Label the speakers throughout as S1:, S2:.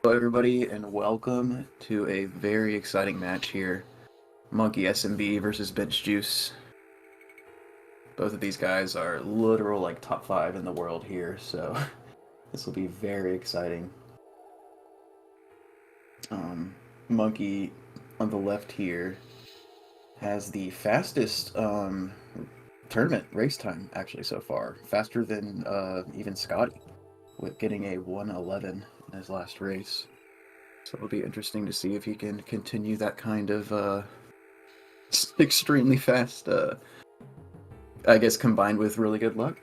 S1: Hello, everybody, and welcome to a very exciting match here. Monkey SMB versus benchjuice. Both of these guys are literal top 5 in the world here, so this will be very exciting. Monkey on the left here has the fastest tournament race time actually so far, faster than even Scotty, with getting a 1:11 in his last race. So it'll be interesting to see if he can continue that kind of extremely fast, I guess, combined with really good luck.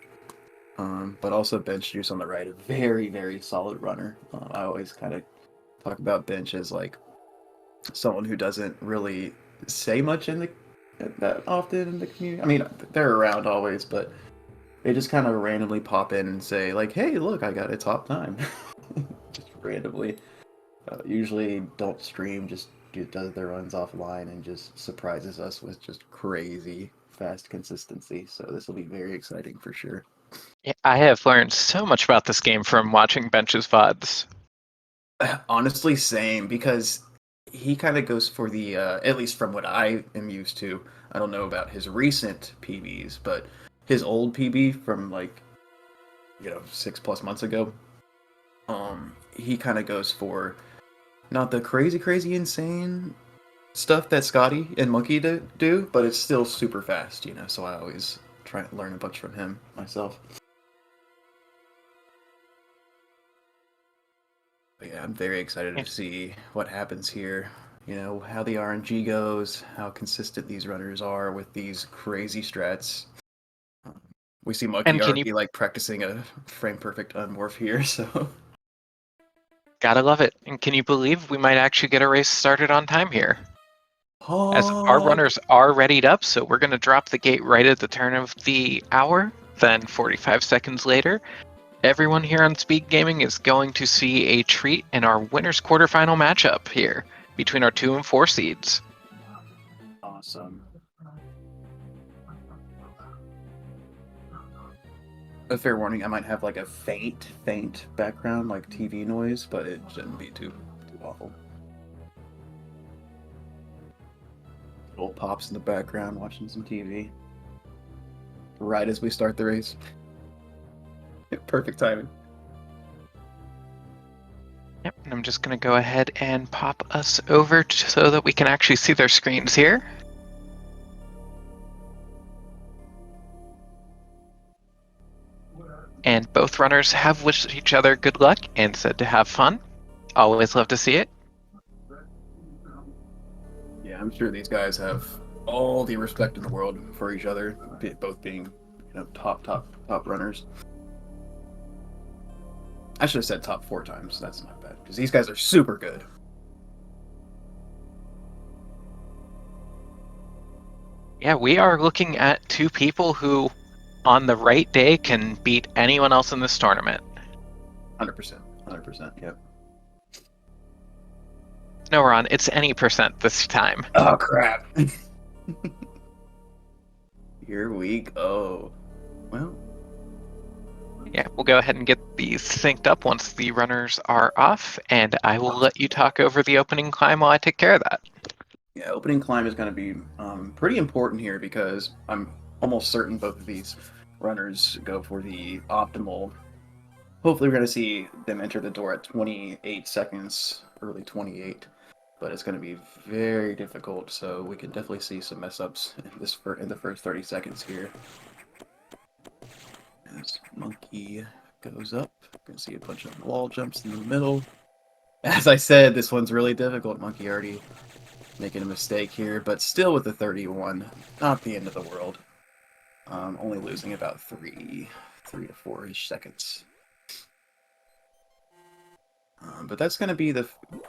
S1: But also benchjuice on the right, a very, very solid runner. I always kind of talk about bench as like someone who doesn't really say much in the that often in the community. I mean, they're around always, but they just kind of randomly pop in and say like, "Hey, look, I got a top time," just randomly. Usually don't stream, just does their runs offline and just surprises us with just crazy fast consistency. So this will be very exciting for sure.
S2: Yeah, I have learned so much about this game from watching Bench's VODs.
S1: Honestly, same, because he kind of goes for the, at least from what I am used to, I don't know about his recent PBs, but his old PB from 6+ months ago, he kind of goes for not the crazy insane stuff that Scotty and Monkey do, but it's still super fast, so I always try to learn a bunch from him myself. But yeah, I'm very excited to see what happens here. How the RNG goes, how consistent these runners are with these crazy strats. We see Monkey
S2: And can you
S1: already practicing a frame perfect unmorph here, so
S2: gotta love it. And can you believe we might actually get a race started on time here? As our
S1: oh,
S2: runners are readied up, so we're gonna drop the gate right at the turn of the hour. Then 45 seconds later, everyone here on Speedgaming is going to see a treat in our winners quarterfinal matchup here between our 2 and 4 seeds.
S1: awesome. A fair warning, I might have a faint background, like TV noise, but it shouldn't be too awful. Little pops in the background watching some TV. Right as we start the race. Perfect timing.
S2: Yep, and I'm just gonna go ahead and pop us over so that we can actually see their screens here. And both runners have wished each other good luck and said to have fun. Always love to see it.
S1: Yeah, I'm sure these guys have all the respect in the world for each other, both being, top runners. I should have said top 4 times. That's not bad, because these guys are super good.
S2: Yeah, we are looking at 2 people who, on the right day, can beat anyone else in this tournament.
S1: 100%. 100%, yep.
S2: No, Ron, it's any percent this time.
S1: Oh, crap. Here we go. Well,
S2: Yeah, we'll go ahead and get these synced up once the runners are off, and I will let you talk over the opening climb while I take care of that.
S1: yeah, opening climb is going to be pretty important here, because I'm almost certain both of these runners go for the optimal. Hopefully, we're going to see them enter the door at 28 seconds, early 28. But it's going to be very difficult, so we can definitely see some mess ups in the first 30 seconds here. As Monkey goes up, you can see a bunch of wall jumps in the middle. As I said, this one's really difficult. Monkey already making a mistake here, but still with the 31, not the end of the world. Only losing about 3 to 4-ish seconds. But that's going to be the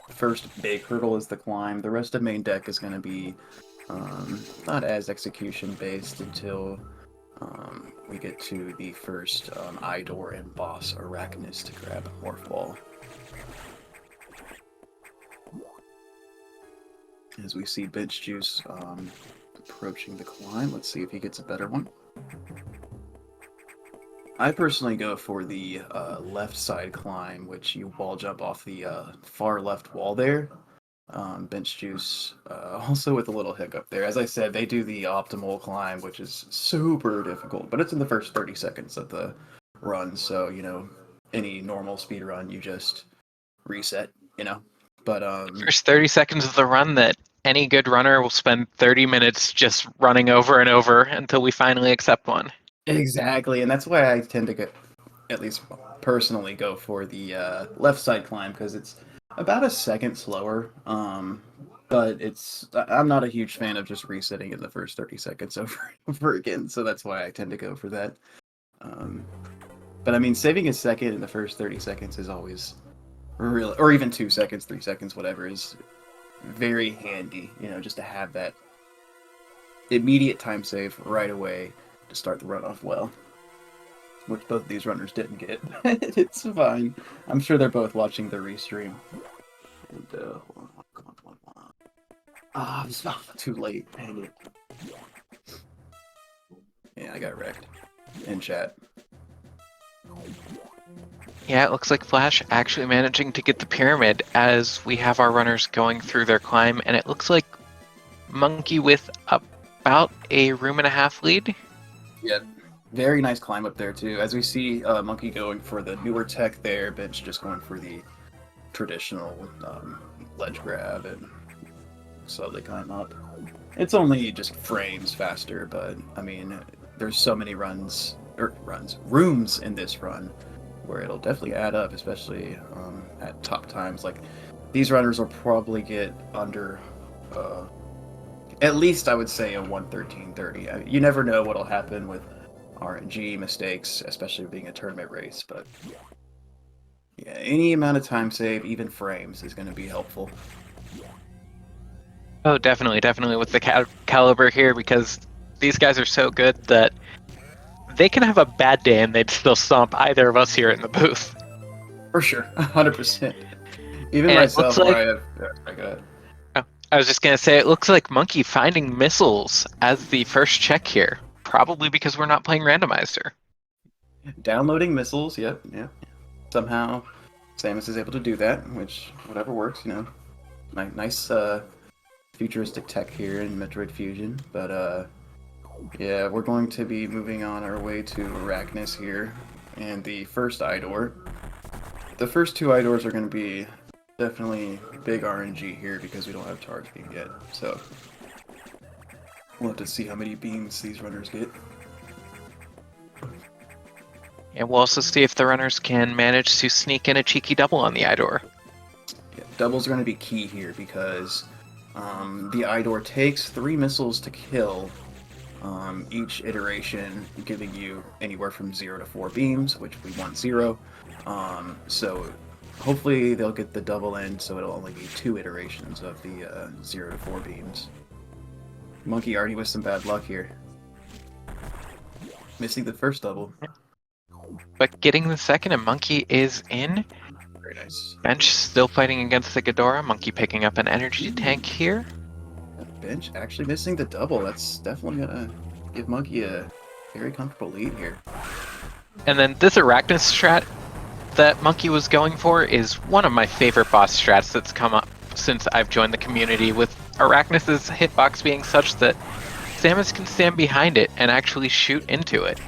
S1: first big hurdle, is the climb. The rest of main deck is going to be not as execution based until we get to the first Idor and boss Arachnus to grab Morph Ball. As we see benchjuice approaching the climb, let's see if he gets a better one. I personally go for the left side climb, which you wall jump off the far left wall there. Bench juice, also with a little hiccup there. As I said, they do the optimal climb, which is super difficult, but it's in the first 30 seconds of the run. So, any normal speed run, you just reset, But
S2: First 30 seconds of the run that any good runner will spend 30 minutes just running over and over until we finally accept one.
S1: exactly, and that's why I tend to get, at least personally, go for the left side climb because it's about a second slower. But I'm not a huge fan of just resetting in the first 30 seconds over and over again, so that's why I tend to go for that. Um, but I mean, saving a second in the first 30 seconds is always really, or even 2 seconds, 3 seconds, whatever, is very handy, just to have that immediate time save right away to start the run off well. Which both of these runners didn't get. It's fine. I'm sure they're both watching the restream. And, hold on, come on. Ah, it's not too late. Dang it. Yeah, I got wrecked. In chat.
S2: Yeah, it looks like Flash actually managing to get the pyramid as we have our runners going through their climb, and it looks like Monkey with about a room and a half lead.
S1: Yep. Very nice climb up there, too. As we see Monkey going for the newer tech there, Bench just going for the traditional ledge grab and slowly climb up. It's only just frames faster, but, I mean, there's so many rooms in this run where it'll definitely add up, especially at top times. Like, these runners will probably get under, at least I would say a 1:13:30. You never know what'll happen with RNG mistakes, especially being a tournament race, but yeah, any amount of time save, even frames, is going to be helpful.
S2: Oh, definitely with the caliber here, because these guys are so good that they can have a bad day and they'd still stomp either of us here in the booth.
S1: For sure, 100%. Even
S2: And
S1: myself,
S2: it looks like,
S1: where I got.
S2: I was just going to say, it looks like Monkey finding missiles as the first check here. Probably because we're not playing randomizer.
S1: Downloading missiles, yep, yeah. Somehow, Samus is able to do that, which, whatever works, Nice, futuristic tech here in Metroid Fusion, but, yeah, we're going to be moving on our way to Arachnus here, and the first Idor. The first two Idors are going to be definitely big RNG here because we don't have charge beam yet, so we'll have to see how many beams these runners get.
S2: And we'll also see if the runners can manage to sneak in a cheeky double on the Idor.
S1: Yeah, doubles are going to be key here because the Idor takes 3 missiles to kill each iteration, giving you anywhere from 0 to 4 beams, which we want 0. So hopefully they'll get the double end, so it'll only be 2 iterations of the 0 to 4 beams. Monkey already with some bad luck here. Missing the first double.
S2: But getting the second, and Monkey is in.
S1: Very nice.
S2: Bench still fighting against the Ghidorah. Monkey picking up an energy tank here.
S1: Bench actually missing the double. That's definitely gonna give Monkey a very comfortable lead here.
S2: And then this Arachnus strat that Monkey was going for is one of my favorite boss strats that's come up since I've joined the community, with Arachnus' hitbox being such that Samus can stand behind it and actually shoot into it.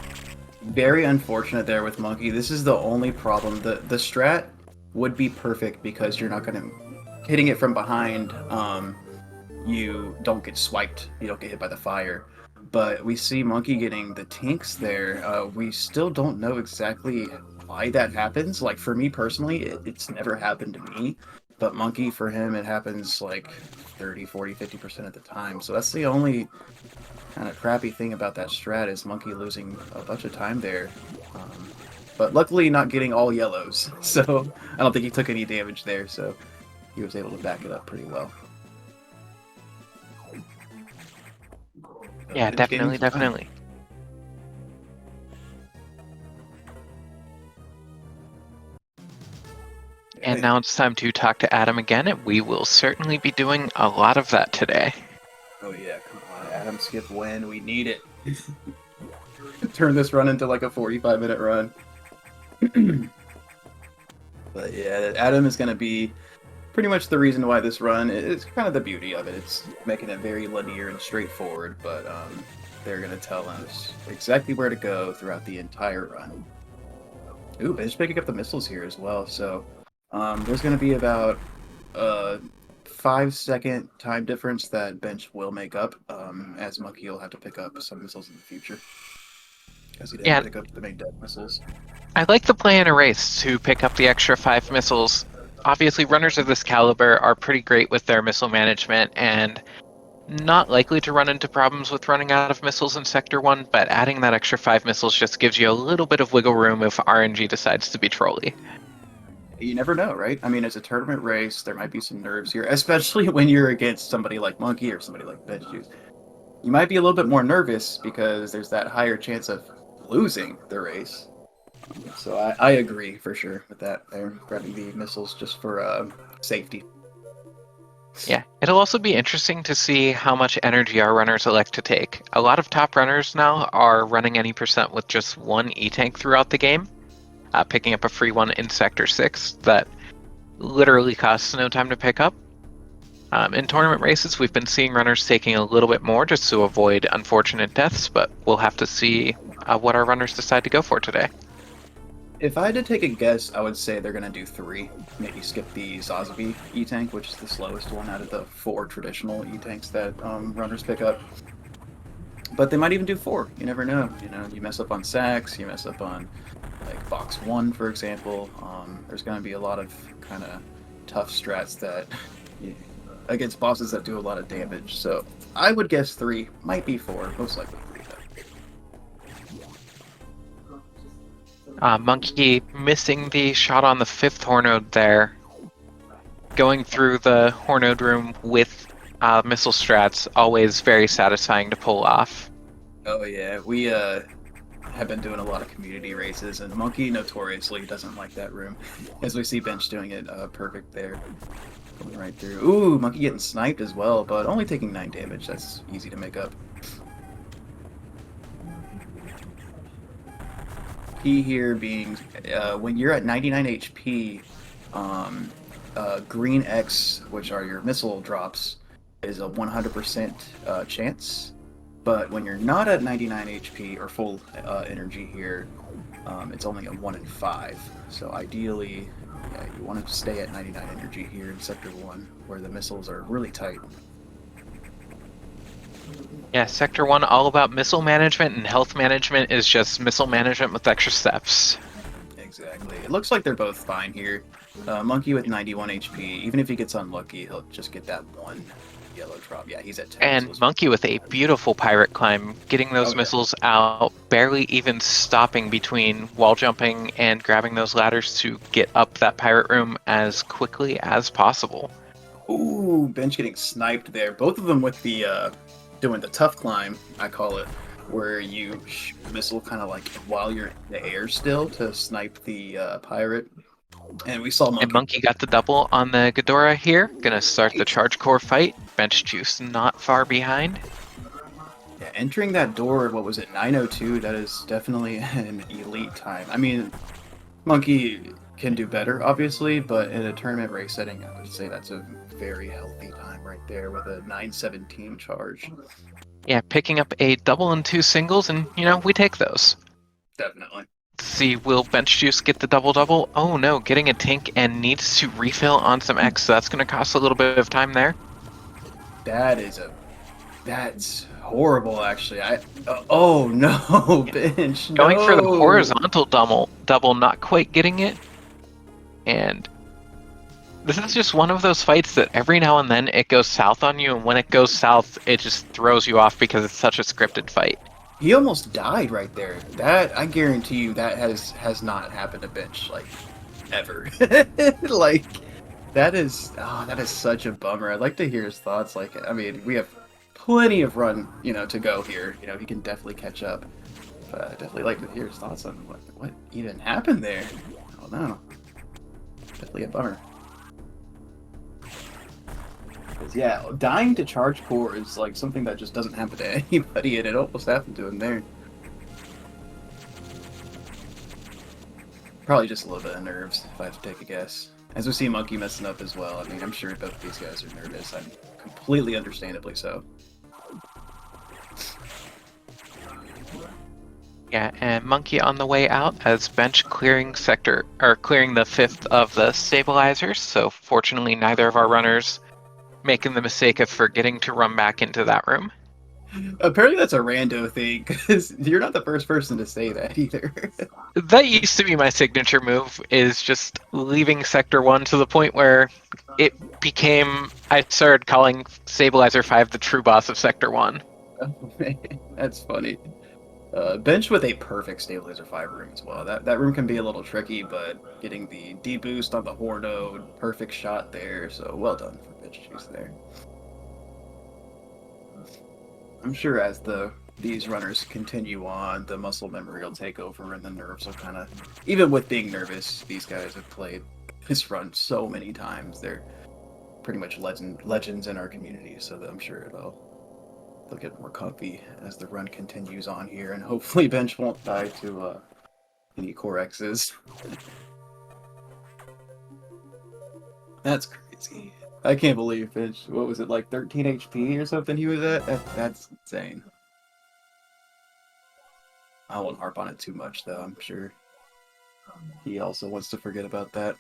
S1: Very unfortunate there with Monkey. This is the only problem. The strat would be perfect because you're not gonna hitting it from behind. You don't get swiped. You don't get hit by the fire. But we see Monkey getting the tinks there. We still don't know exactly why that happens. Like, for me personally, it's never happened to me. But Monkey, for him, it happens like 30, 40, 50% of the time. So that's the only kind of crappy thing about that strat, is Monkey losing a bunch of time there. But luckily not getting all yellows. So I don't think he took any damage there. So he was able to back it up pretty well.
S2: Yeah, definitely. And now it's time to talk to Adam again, and we will certainly be doing a lot of that today.
S1: Oh yeah, come on, Adam, skip when we need it. turn this run into like a 45-minute run. But yeah, Adam is going to be pretty much the reason why this run is kind of the beauty of it. It's making it very linear and straightforward, but they're going to tell us exactly where to go throughout the entire run. Ooh, they're just picking up the missiles here as well, so there's going to be about a 5-second time difference that Bench will make up, as Monkey will have to pick up some missiles in the future, because he didn't pick up the main deck missiles.
S2: I like the play in a race to pick up the extra 5 missiles. Obviously, runners of this caliber are pretty great with their missile management and not likely to run into problems with running out of missiles in Sector 1, but adding that extra 5 missiles just gives you a little bit of wiggle room if RNG decides to be trolly.
S1: You never know, right? I mean, it's a tournament race. There might be some nerves here, especially when you're against somebody like Monkey or somebody like benchjuice. You might be a little bit more nervous because there's that higher chance of losing the race. So I agree for sure with that. They're grabbing the missiles just for safety.
S2: Yeah, it'll also be interesting to see how much energy our runners elect to take. A lot of top runners now are running any percent with just one E-tank throughout the game, picking up a free one in Sector 6 that literally costs no time to pick up. In tournament races, we've been seeing runners taking a little bit more just to avoid unfortunate deaths, but we'll have to see what our runners decide to go for today.
S1: If I had to take a guess, I would say they're going to do 3. Maybe skip the Zazavi E-Tank, which is the slowest one out of the 4 traditional E-Tanks that runners pick up. But they might even do 4. You never know. You know, you mess up on sacks, you mess up on like box 1, for example. There's going to be a lot of kind of tough strats that against bosses that do a lot of damage. So I would guess 3, might be 4, most likely 3 though.
S2: Monkey missing the shot on the 5th Hornode there. Going through the Hornode room with missile strats, always very satisfying to pull off.
S1: Oh yeah, we have been doing a lot of community races, and Monkey notoriously doesn't like that room. As we see Bench doing it perfect there. Going right through. Ooh, Monkey getting sniped as well, but only taking 9 damage. That's easy to make up. Key here being when you're at 99 HP, green X, which are your missile drops, is a 100% chance. But when you're not at 99 HP or full energy here, it's only a 1 in 5. So ideally, yeah, you want to stay at 99 energy here in Sector 1, where the missiles are really tight.
S2: Yeah, Sector 1, all about missile management, and health management is just missile management with extra steps.
S1: Exactly. It looks like they're both fine here. Monkey with 91 HP, even if he gets unlucky, he'll just get that 1 yellow drop. Yeah, he's at 10.
S2: And Monkey with a beautiful pirate climb, getting those missiles out, barely even stopping between wall jumping and grabbing those ladders to get up that pirate room as quickly as possible.
S1: Ooh, Bench getting sniped there. Both of them with the doing the tough climb, I call it, where you missile kind of like while you're in the air still to snipe the pirate. And we saw Monkey.
S2: And Monkey got the double on the Ghidorah here. Gonna start the charge core fight. benchjuice not far behind.
S1: Yeah, entering that door, what was it, 9:02? That is definitely an elite time. I mean, Monkey can do better, obviously, but in a tournament race setting, I would say that's a very healthy time right there with a 9:17 charge.
S2: Yeah, picking up a double and 2 singles, and, you know, we take those.
S1: Definitely.
S2: Let's see, will benchjuice get the double-double? Oh no, getting a tank and needs to refill on some X, so that's going to cost a little bit of time there.
S1: That's horrible, actually. Oh no, Bench,
S2: Going
S1: no.
S2: for the horizontal double, not quite getting it. And this is just one of those fights that every now and then it goes south on you, and when it goes south, it just throws you off because it's such a scripted fight.
S1: He almost died right there. That, I guarantee you, that has not happened to Bench, like, ever. Like, that is such a bummer. I'd like to hear his thoughts. Like, I mean, we have plenty of run, to go here. He can definitely catch up. But I'd definitely like to hear his thoughts on what even happened there. I don't know. Definitely a bummer. Yeah, dying to charge core is like something that just doesn't happen to anybody, and it almost happened to him there. Probably just a little bit of nerves, if I have to take a guess. As we see Monkey messing up as well, I mean, I'm sure both these guys are nervous. I'm completely understandably so.
S2: Yeah, and Monkey on the way out as bench clearing sector, or clearing the 5th of the stabilizers. So fortunately, neither of our runners making the mistake of forgetting to run back into that room.
S1: Apparently that's a rando thing, because you're not the first person to say that either.
S2: That used to be my signature move, is just leaving Sector 1 to the point where it became, I started calling Stabilizer 5 the true boss of Sector 1.
S1: Oh, man, that's funny. Bench with a perfect Stabilizer 5 room as well. That room can be a little tricky, but getting the D-boost on the Hornode, perfect shot there, so well done for benchjuice there. I'm sure as these runners continue on, the muscle memory will take over and the nerves will kind of... Even with being nervous, these guys have played this run so many times. They're pretty much legends in our community, so I'm sure they'll get more comfy as the run continues on here, and hopefully Bench won't die to any core X's. That's crazy. I can't believe Bench, what was it, like 13 HP or something he was at? That's insane. I won't harp on it too much, though. I'm sure he also wants to forget about that.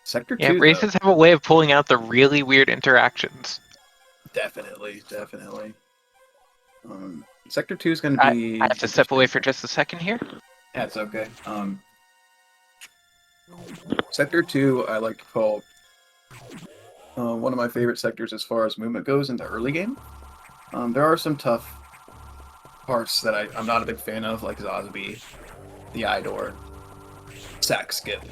S1: Sector 2,
S2: Races have a way of pulling out the really weird interactions.
S1: Definitely. Sector 2 is going to be...
S2: I have to step away for just a second here.
S1: That's okay. Sector 2, I like to call one of my favorite sectors as far as movement goes in the early game. There are some tough parts that I'm not a big fan of, like Zosby, the Idor, Sack Skip.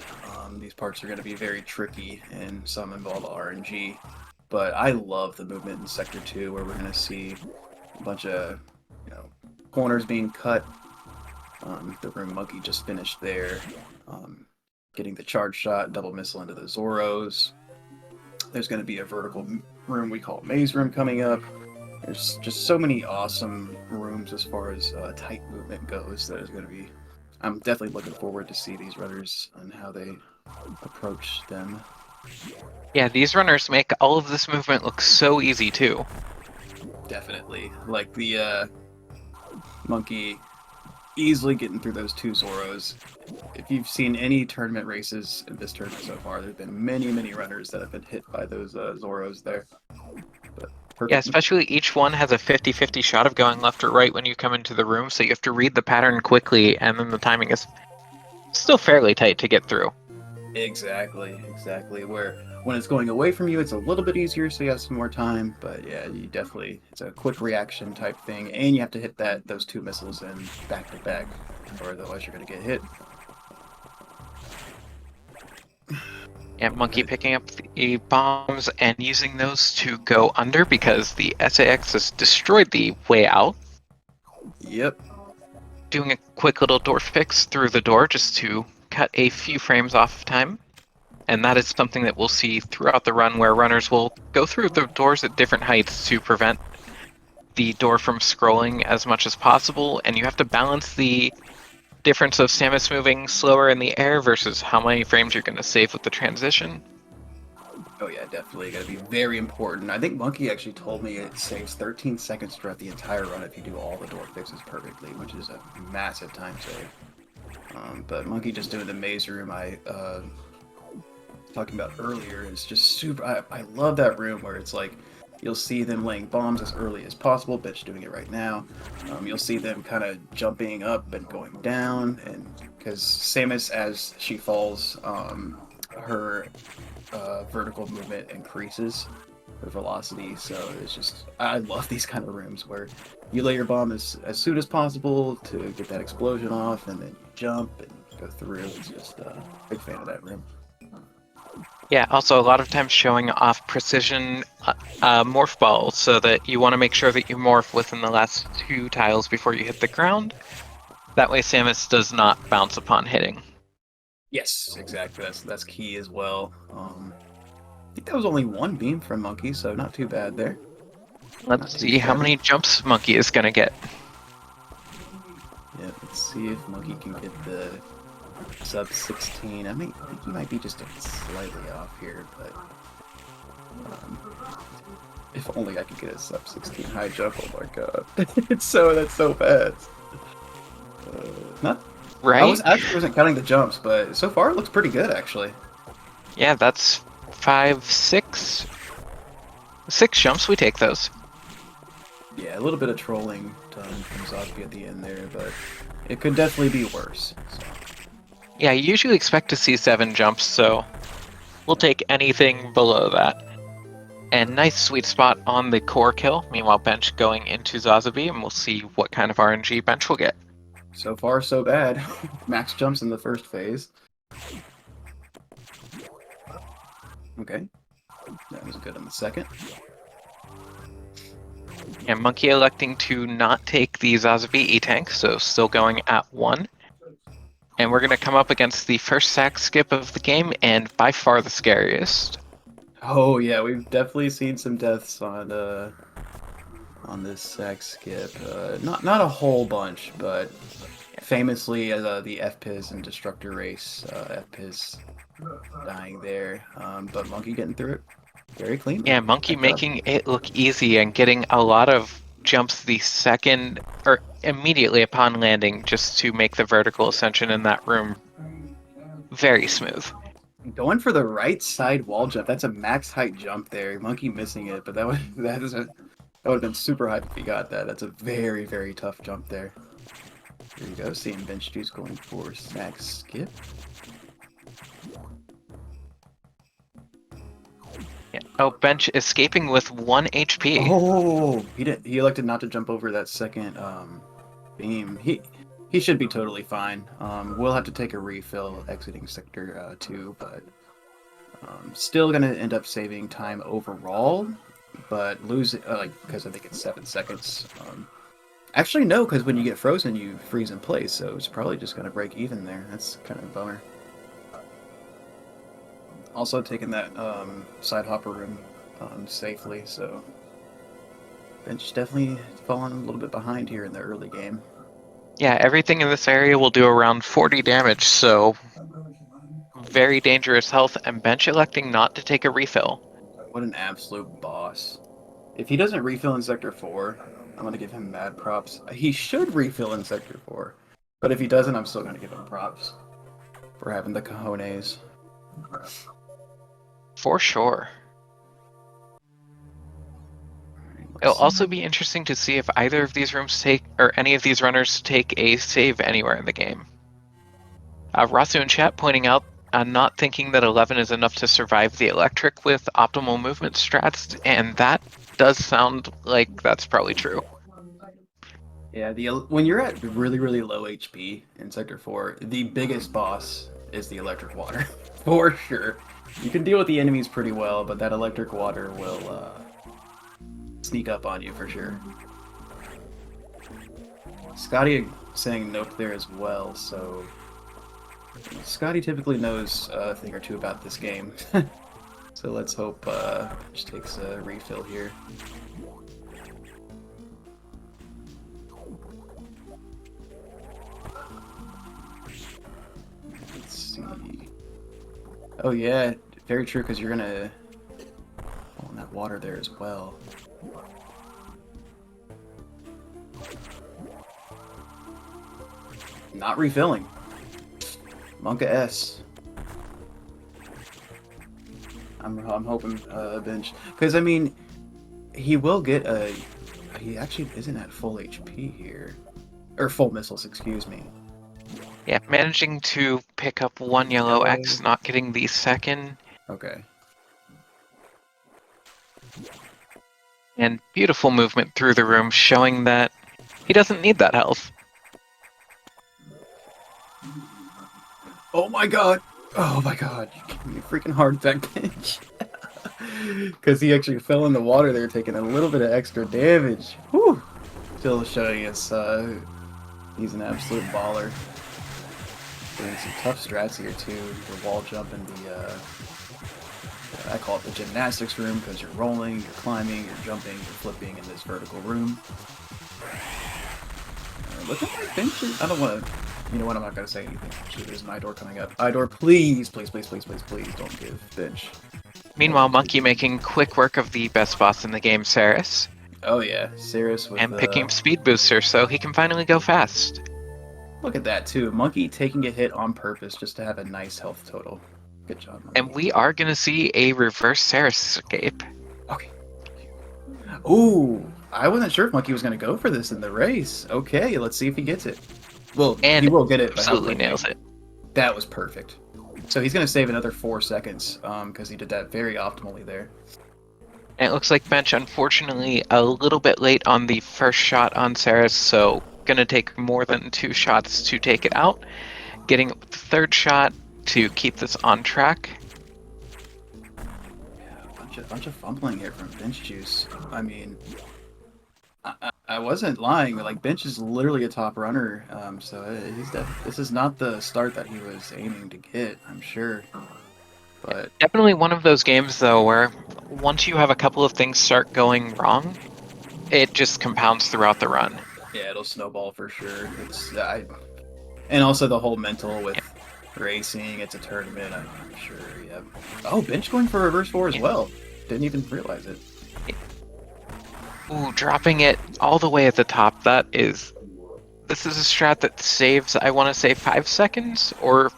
S1: These parts are going to be very tricky, and some involve RNG. But I love the movement in Sector 2, where we're going to see a bunch of, corners being cut. The room Monkey just finished there. Getting the charge shot, double missile into the Zoros. There's going to be a vertical room we call Maze Room coming up. There's just so many awesome rooms as far as tight movement goes that is going to be... I'm definitely looking forward to see these runners and how they approach them.
S2: Yeah, these runners make all of this movement look so easy too.
S1: Definitely. Like the Monkey easily getting through those 2 Zoros. If you've seen any tournament races in this tournament so far, there's been many runners that have been hit by those Zoros there. But perfect.
S2: Yeah, especially each one has a 50-50 shot of going left or right when you come into the room, so you have to read the pattern quickly, and then the timing is still fairly tight to get through.
S1: Exactly. Where when it's going away from you, it's a little bit easier, so you have some more time. But yeah, it's a quick reaction type thing, and you have to hit those 2 missiles in back to back, or otherwise you're gonna get hit.
S2: Yeah, Monkey picking up the bombs and using those to go under because the SAX has destroyed the way out.
S1: Yep.
S2: Doing a quick little door fix through the door just to cut a few frames off of time. And that is something that we'll see throughout the run, where runners will go through the doors at different heights to prevent the door from scrolling as much as possible. And you have to balance the difference of Samus moving slower in the air versus how many frames you're going to save with the transition.
S1: Oh yeah, definitely. Gotta be very important. I think Monkey actually told me it saves 13 seconds throughout the entire run if you do all the door fixes perfectly, which is a massive time save. But Monkey just doing the maze room I talking about earlier is just super... I love that room where it's like you'll see them laying bombs as early as possible. Bitch doing it right now. You'll see them kind of jumping up and going down, and because Samus, as she falls, her vertical movement increases, her velocity. So it's just... I love these kind of rooms where you lay your bomb as soon as possible to get that explosion off, and then you jump and go through. It's just a big fan of that room.
S2: Yeah, also a lot of times showing off precision morph balls, so that you want to make sure that you morph within the last 2 tiles before you hit the ground. That way Samus does not bounce upon hitting.
S1: Yes, exactly. That's key as well. I think that was only 1 beam from Monkey, so not too bad there.
S2: Let's see how many jumps Monkey is going to get.
S1: Yeah, let's see if Monkey can get the sub 16. I think he might be just slightly off here, but if only I could get a sub 16 high jump. Oh my god, that's so fast. Not
S2: Right?
S1: I wasn't counting the jumps, but so far it looks pretty good actually.
S2: Yeah, that's 5, 6 jumps. We take those.
S1: Yeah, a little bit of trolling done from Zosby at the end there, but it could definitely be worse. So.
S2: Yeah, you usually expect to see 7 jumps, so we'll take anything below that. And nice sweet spot on the core kill. Meanwhile, Bench going into Zazabi, and we'll see what kind of RNG Bench will get.
S1: So far, so bad. Max jumps in the first phase. Okay. That was good in the second.
S2: And Monkey electing to not take the Zazabi E-Tank, so still going at 1. And we're going to come up against the first sack skip of the game, and by far the scariest.
S1: Oh yeah, we've definitely seen some deaths on this sack skip. Not a whole bunch, but famously the FPIS and Destructor race, FPIS dying there. But Monkey getting through it very clean.
S2: Yeah, Monkey making it look easy and getting a lot of jumps the second or immediately upon landing just to make the vertical ascension in that room very smooth.
S1: Going for the right side wall jump. That's a max height jump there. Monkey missing it, but that would have been super hype if he got that. That's a very, very tough jump there. Here you go, seeing benchjuice going for sack skip.
S2: Yeah. Oh, Bench escaping with 1 HP.
S1: Oh, he elected not to jump over that second beam. He should be totally fine. We'll have to take a refill exiting sector 2, but still gonna end up saving time overall, but lose because I think it's 7 seconds. Actually, no, because when you get frozen, you freeze in place, so it's probably just gonna break even there. That's kind of a bummer. Also taking that side hopper room safely, so Bench definitely falling a little bit behind here in the early game.
S2: Yeah, everything in this area will do around 40 damage, so very dangerous health, and Bench electing not to take a refill.
S1: What an absolute boss. If he doesn't refill in Sector 4, I'm going to give him mad props. He should refill in Sector 4, but if he doesn't, I'm still going to give him props for having the cojones.
S2: For sure. It'll also be interesting to see if either of these rooms take, or any of these runners take a save anywhere in the game. Rasu in chat pointing out, not thinking that 11 is enough to survive the electric with optimal movement strats, and that does sound like that's probably true.
S1: Yeah, when you're at really, really low HP in Sector 4, the biggest boss is the electric water, for sure. You can deal with the enemies pretty well, but that electric water will sneak up on you for sure. Scotty saying nope there as well, so Scotty typically knows a thing or two about this game. So let's hope just takes a refill here. Let's see. Oh yeah, very true, because you're gonna fall in that water there as well. Not refilling. Monka S. I'm hoping bench, because I mean, he will get a. He actually isn't at full HP here, or full missiles. Excuse me.
S2: Yeah, managing to pick up 1 yellow X, not getting the second.
S1: Okay.
S2: And beautiful movement through the room, showing that he doesn't need that health.
S1: Oh my god! Oh my god! You gave me a freaking heart attack, bench. Because he actually fell in the water there, taking a little bit of extra damage. Whew! Still showing us he's an absolute baller. Doing some tough strats here too. The wall jump and the I call it the gymnastics room, because you're rolling, you're climbing, you're jumping, you're flipping in this vertical room. looking like benches. I don't want to. You know what? I'm not gonna say anything. Actually, there's an Idor coming up. Idor, please, please, please, please, please, please, don't give bench.
S2: Meanwhile, Monkey making quick work of the best boss in the game, Saris,
S1: Oh yeah, Cirrus with
S2: and picking Speed Booster so he can finally go fast.
S1: Look at that too. Monkey taking a hit on purpose just to have a nice health total. Good job, Monkey.
S2: And we are going to see a reverse Saris escape.
S1: Okay. Ooh, I wasn't sure if Monkey was going to go for this in the race. Okay, let's see if he gets it. Well,
S2: And
S1: he will get it. But
S2: absolutely nails it.
S1: That was perfect. So he's going to save another 4 seconds because he did that very optimally there.
S2: And it looks like Bench, unfortunately, a little bit late on the first shot on Saris, so going to take more than 2 shots to take it out. Getting the third shot to keep this on track.
S1: Yeah, a bunch of fumbling here from benchjuice. I mean, I wasn't lying. Like bench is literally a top runner, so this is not the start that he was aiming to get. I'm sure, but
S2: Definitely one of those games though where once you have a couple of things start going wrong, it just compounds throughout the run.
S1: yeah, it'll snowball for sure. And also the whole mental with racing. It's a tournament. I'm sure. Yeah. Oh, bench going for reverse 4 as well. Didn't even realize it.
S2: Ooh, dropping it all the way at the top. This is a strat that saves, I want to say 5 seconds, or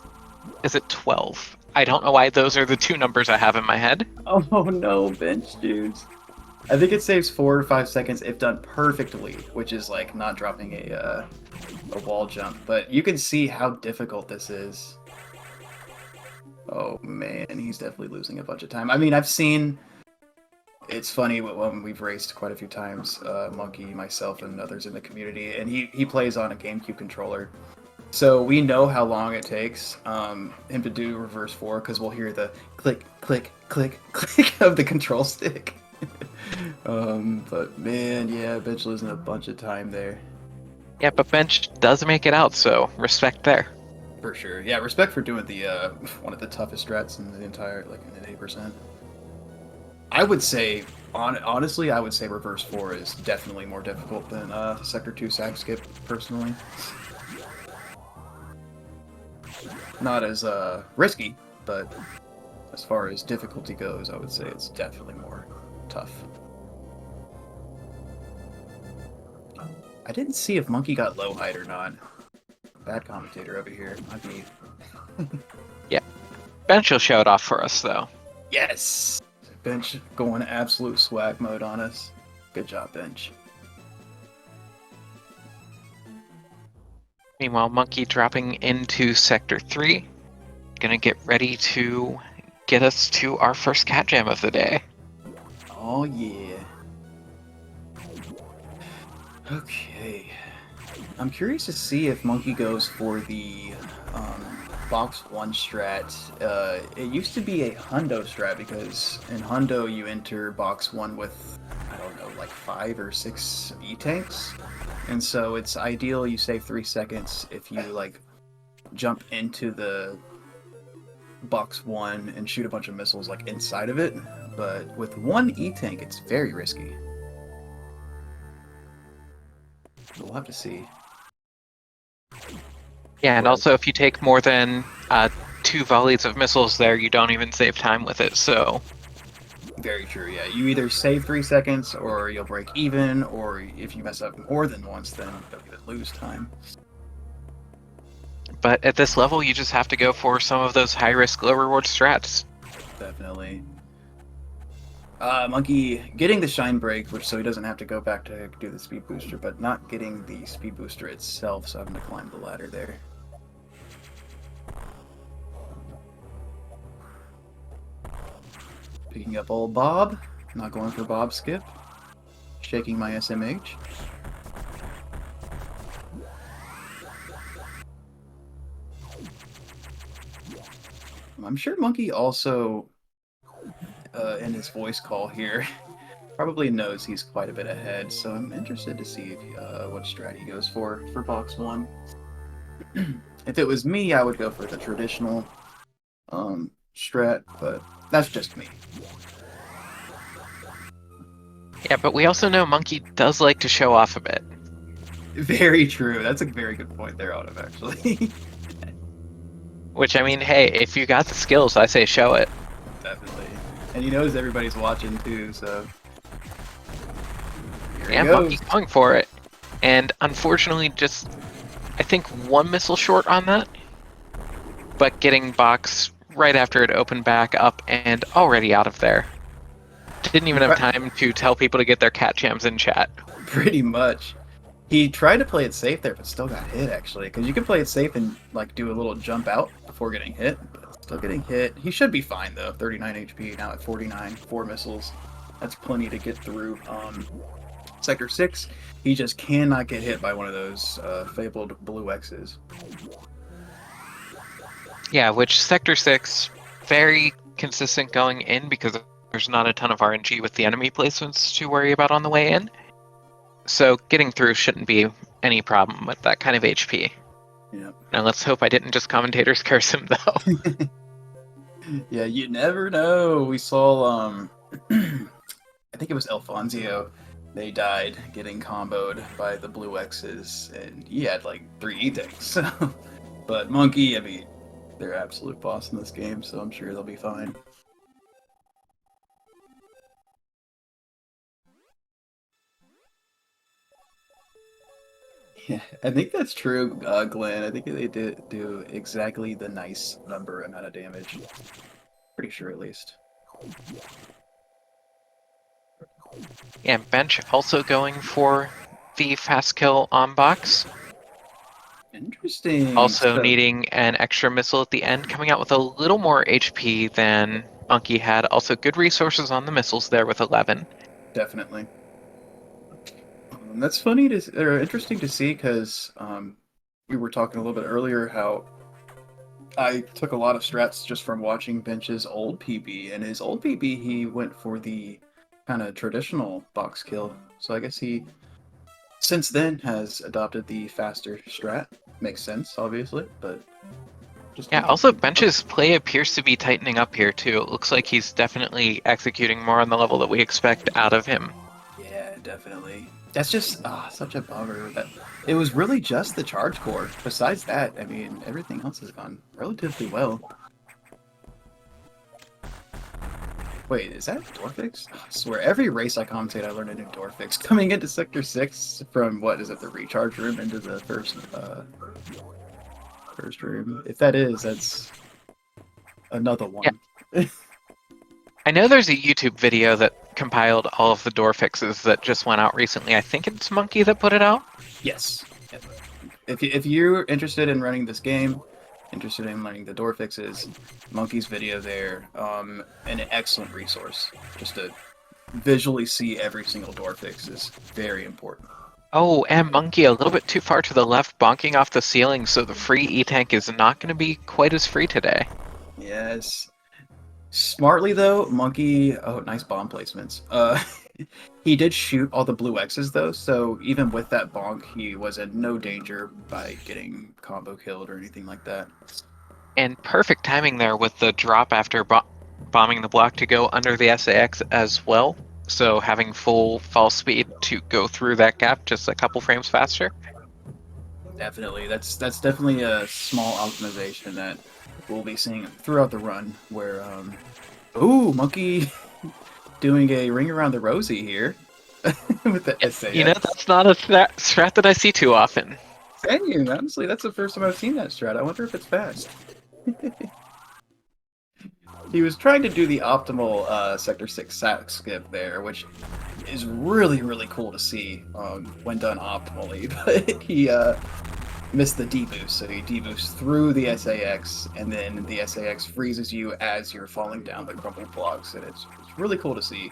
S2: is it 12? I don't know why those are the 2 numbers I have in my head.
S1: Oh no, bench dudes. I think it saves 4 or 5 seconds if done perfectly, which is like not dropping a wall jump. But you can see how difficult this is. Oh man, he's definitely losing a bunch of time. I mean, I've seen. It's funny when we've raced quite a few times, Monkey, myself, and others in the community, and he plays on a GameCube controller. So we know how long it takes him to do reverse 4 because we'll hear the click, click, click, click of the control stick. But man, yeah, Bench losing a bunch of time there.
S2: Yeah, but Bench does make it out, so respect there.
S1: For sure. Yeah, respect for doing the one of the toughest strats in the entire, like, in 80%. I would say, honestly, I would say reverse 4 is definitely more difficult than Sector 2 sag skip, personally. Not as risky, but as far as difficulty goes, I would say it's definitely more tough. I didn't see if Monkey got low height or not. Bad commentator over here. Might be.
S2: Yeah. Bench will show it off for us, though.
S1: Yes! Bench going absolute swag mode on us. Good job, Bench.
S2: Meanwhile, Monkey dropping into Sector 3. Gonna get ready to get us to our first cat jam of the day.
S1: Oh, yeah. Okay. I'm curious to see if Monkey goes for the box 1 strat. It used to be a hundo strat because in hundo you enter box 1 with, I don't know, like 5 or 6 E-tanks. And so it's ideal you save 3 seconds if you like jump into the box 1 and shoot a bunch of missiles like inside of it. But with 1 E-tank it's very risky. We'll have to see.
S2: Yeah, and also if you take more than 2 volleys of missiles there, you don't even save time with it, so...
S1: Very true, yeah. You either save 3 seconds, or you'll break even, or if you mess up more than once, then you'll either lose time.
S2: But at this level, you just have to go for some of those high-risk, low-reward strats.
S1: Definitely. Monkey getting the shine break, which so he doesn't have to go back to do the speed booster, but not getting the speed booster itself, so having to climb the ladder there. Picking up old Bob, not going for Bob skip. Shaking my SMH. I'm sure Monkey also, in his voice call here, probably knows he's quite a bit ahead, so I'm interested to see what strat he goes for box 1. If it was me, I would go for the traditional strat, but that's just me.
S2: Yeah, but we also know Monkey does like to show off a bit.
S1: Very true. That's a very good point there, Autumn, actually.
S2: Which, I mean, hey, if you got the skills, I say show it.
S1: Definitely. And he knows everybody's watching too, so here he
S2: Yeah, Monkey
S1: goes.
S2: going for it. And unfortunately, just, I think, one missile short on that. But getting box right after it opened back up and already out of there. Didn't even have time to tell people to get their cat jams in chat.
S1: Pretty much. He tried to play it safe there, but still got hit, actually. Because you can play it safe and like do a little jump out before getting hit, but still getting hit. He should be fine, though. 39 HP, now at 49. 4 missiles. That's plenty to get through. Sector 6, he just cannot get hit by one of those fabled blue X's.
S2: Yeah, which Sector 6, very consistent going in because there's not a ton of RNG with the enemy placements to worry about on the way in. So getting through shouldn't be any problem with that kind of HP.
S1: Yeah.
S2: Now let's hope I didn't just commentator's curse him, though.
S1: Yeah, you never know. We saw, I think it was Alfonso. They died getting comboed by the blue X's, and he had like 3 E-Tanks. But Monkey, I mean, they're absolute boss in this game, so I'm sure they'll be fine. Yeah, I think that's true, Glenn. I think they did do exactly the nice number amount of damage. Pretty sure, at least.
S2: Yeah, Bench also going for the fast kill on box.
S1: Interesting.
S2: Also
S1: So,
S2: needing an extra missile at the end, coming out with a little more HP than Monkey had. Also good resources on the missiles there with 11.
S1: definitely. That's funny or interesting to see because we were talking a little bit earlier how I took a lot of strats just from watching Bench's old PB, and his old PB he went for the kind of traditional box kill. So I guess he since then has adopted the faster strat. Makes sense, obviously, but just
S2: Yeah, also Bench's play appears to be tightening up here too. It looks like he's definitely executing more on the level that we expect out of him.
S1: Yeah, definitely. That's just such a bummer that it was really just the charge core. Besides that, I mean, everything else has gone relatively well. Wait, is that door fix? I swear, every race I commentate, I learn a new door fix. Coming into Sector 6 from, what is it, the recharge room into the first room. If that is, that's another one.
S2: Yeah. I know there's a YouTube video that compiled all of the door fixes that just went out recently. I think it's Monkey that put it out.
S1: Yes. If you're interested in running this game, interested in learning the door fixes, Monkey's video there, an excellent resource. Just to visually see every single door fix is very important.
S2: Oh, and Monkey a little bit too far to the left, bonking off the ceiling, so the free E-Tank is not going to be quite as free today.
S1: Yes. Smartly, though, Monkey... Oh, nice bomb placements. He did shoot all the blue X's, though, so even with that bonk, he was in no danger by getting combo killed or anything like that.
S2: And perfect timing there with the drop after bombing the block to go under the SAX as well. So having full fall speed to go through that gap just a couple frames faster.
S1: Definitely. That's definitely a small optimization that we'll be seeing throughout the run, where, Ooh, Monkey doing a ring around the rosy here with the SAX.
S2: You know, that's not a strat that I see too often.
S1: Same, honestly, that's the first time I've seen that strat. I wonder if it's fast. He was trying to do the optimal Sector 6 sack skip there, which is really, really cool to see when done optimally, but he missed the deboost, so he deboosts through the SAX, and then the SAX freezes you as you're falling down the crumpled blocks, and it's really cool to see.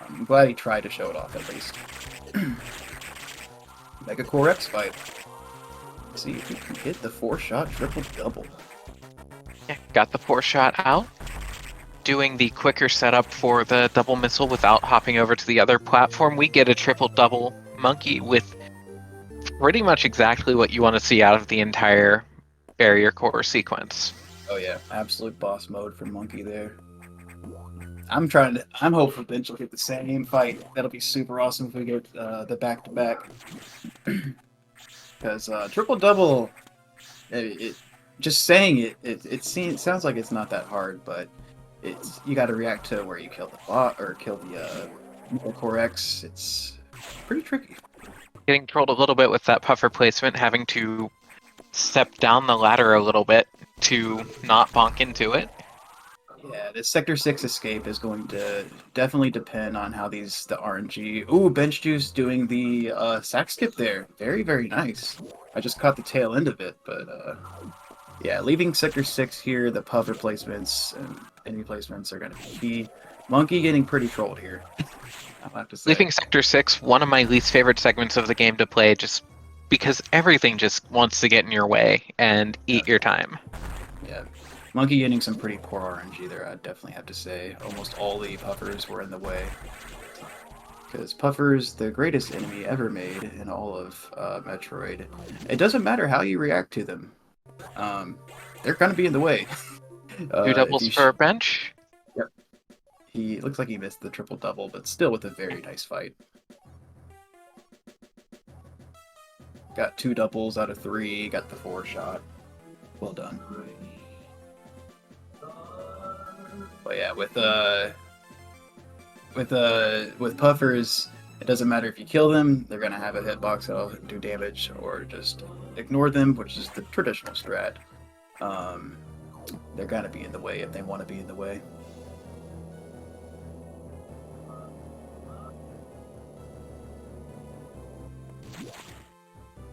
S1: I'm glad he tried to show it off, at least. Mega Core X fight. Let's see if he can hit the 4-shot triple-double.
S2: Yeah, got the 4-shot out. Doing the quicker setup for the double missile without hopping over to the other platform, we get a triple-double Monkey with pretty much exactly what you want to see out of the entire barrier core sequence.
S1: Oh yeah, absolute boss mode for Monkey there. I'm hopeful Bench will get the same fight. That'll be super awesome if we get the back-to-back. Because triple double, just saying it sounds like it's not that hard, but you got to react to where you kill the bot or kill the Core X. It's pretty tricky.
S2: Getting trolled a little bit with that puffer placement, having to step down the ladder a little bit to not bonk into it.
S1: Yeah, this Sector 6 escape is going to definitely depend on how the RNG... Ooh, benchjuice doing the sack skip there. Very, very nice. I just caught the tail end of it, but yeah, leaving Sector 6 here, the puffer placements and any placements are going to be key. Monkey getting pretty trolled here, I'll have to say.
S2: Leaving Sector 6, one of my least favorite segments of the game to play, just because everything just wants to get in your way and eat your time.
S1: Yeah. Monkey getting some pretty poor RNG there, I'd definitely have to say. Almost all the puffers were in the way. Because Puffer's the greatest enemy ever made in all of Metroid. It doesn't matter how you react to them. They're going to be in the way.
S2: 2 doubles for a bench.
S1: Yep. He looks like he missed the triple double, but still with a very nice fight. Got 2 doubles out of 3, got the 4 shot. Well done. But yeah, with puffers, it doesn't matter if you kill them, they're gonna have a hitbox that'll do damage, or just ignore them, which is the traditional strat. They're gonna be in the way if they want to be in the way.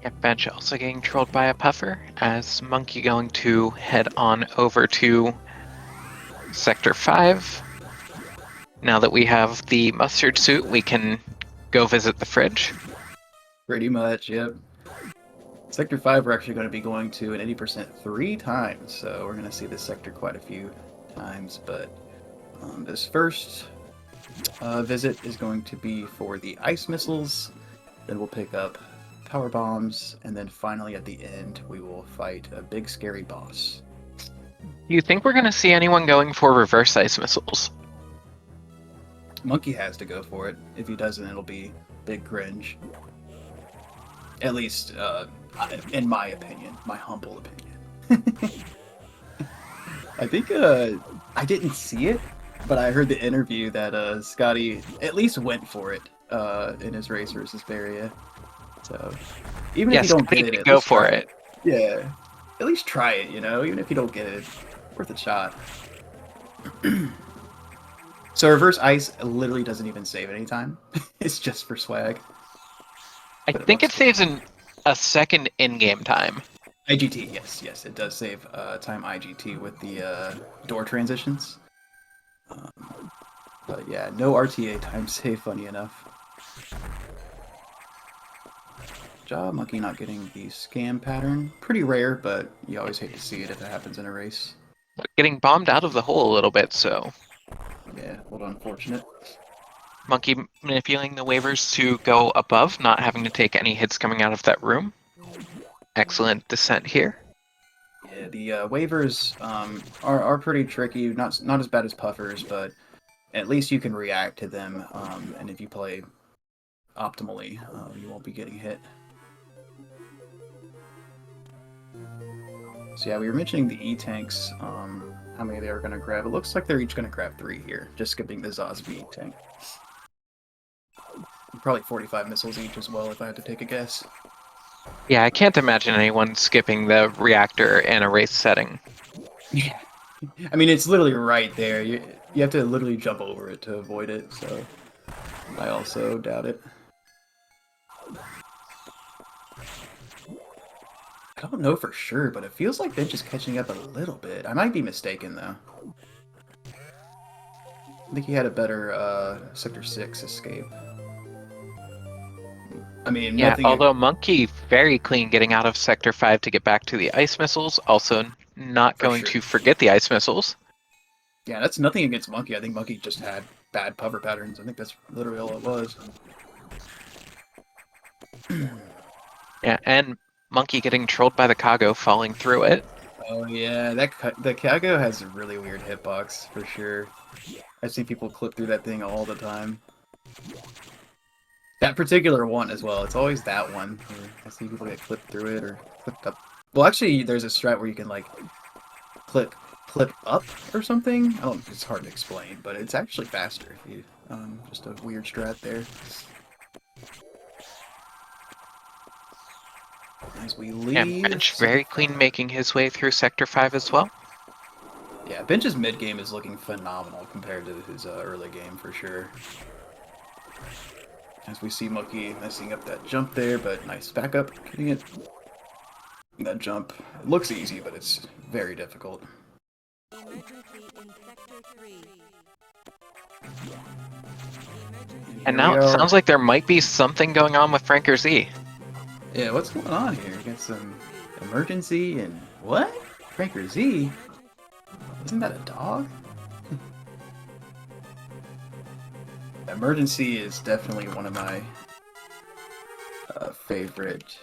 S2: Yeah, bench also getting trolled by a puffer, as Monkey going to head on over to Sector 5. Now that we have the mustard suit, we can go visit the fridge.
S1: Pretty much, yep. Sector 5 we're actually going to be going to an 80% 3 times, so we're going to see this sector quite a few times, but this first visit is going to be for the ice missiles, then we'll pick up power bombs, and then finally at the end we will fight a big scary boss.
S2: Do you think we're going to see anyone going for reverse ice missiles?
S1: Monkey has to go for it. If he doesn't, it'll be big cringe. At least, in my opinion, my humble opinion. I think, I didn't see it, but I heard the interview that Scotty at least went for it in his race versus Varia. So, even if you don't get it,
S2: go for it.
S1: Yeah, at least try it, you know, even if you don't get it, worth a shot. So reverse ice literally doesn't even save any time. It's just for swag.
S2: I think it saves a second in-game time.
S1: IGT, yes, it does save time IGT with the door transitions. But yeah, no RTA time save, funny enough. Job, Monkey not getting the scam pattern. Pretty rare, but you always hate to see it if it happens in a race.
S2: Getting bombed out of the hole a little bit, so...
S1: Yeah, a little unfortunate.
S2: Monkey manipulating the waivers to go above, not having to take any hits coming out of that room. Excellent descent here.
S1: Yeah, the waivers are pretty tricky. Not as bad as puffers, but at least you can react to them. And if you play optimally, you won't be getting hit. So yeah, we were mentioning the E-tanks. How many they were going to grab. It looks like they're each going to grab 3 here, just skipping the Zazv tank. Probably 45 missiles each as well, if I had to take a guess.
S2: Yeah, I can't imagine anyone skipping the reactor in a race setting.
S1: Yeah. I mean, it's literally right there. You have to literally jump over it to avoid it, so I also doubt it. I don't know for sure, but it feels like Bench is catching up a little bit. I might be mistaken, though. I think he had a better Sector 6 escape. I mean,
S2: yeah, although Monkey very clean getting out of Sector 5 to get back to the ice missiles, also not going to forget the ice missiles.
S1: Yeah, that's nothing against Monkey. I think Monkey just had bad puffer patterns. I think that's literally all it was.
S2: Yeah, and Monkey getting trolled by the Kago, falling through it.
S1: Oh yeah, the Kago has a really weird hitbox, for sure. I see people clip through that thing all the time. That particular one as well. It's always that one. Where I see people get clipped through it or clipped up. Well, actually, there's a strat where you can like clip up or something. I don't. It's hard to explain, but it's actually faster if you. Just a weird strat there. As we leave.
S2: And Bench very clean making his way through Sector 5 as well.
S1: Yeah, Bench's mid game is looking phenomenal compared to his early game for sure. As we see Monkey messing up that jump there, but nice backup, getting it. That jump, it looks easy, but it's very difficult.
S2: And now it sounds like there might be something going on with Franker Z.
S1: Yeah, what's going on here? We got some emergency and what? Franker Z? Isn't that a dog? Emergency is definitely one of my favorite.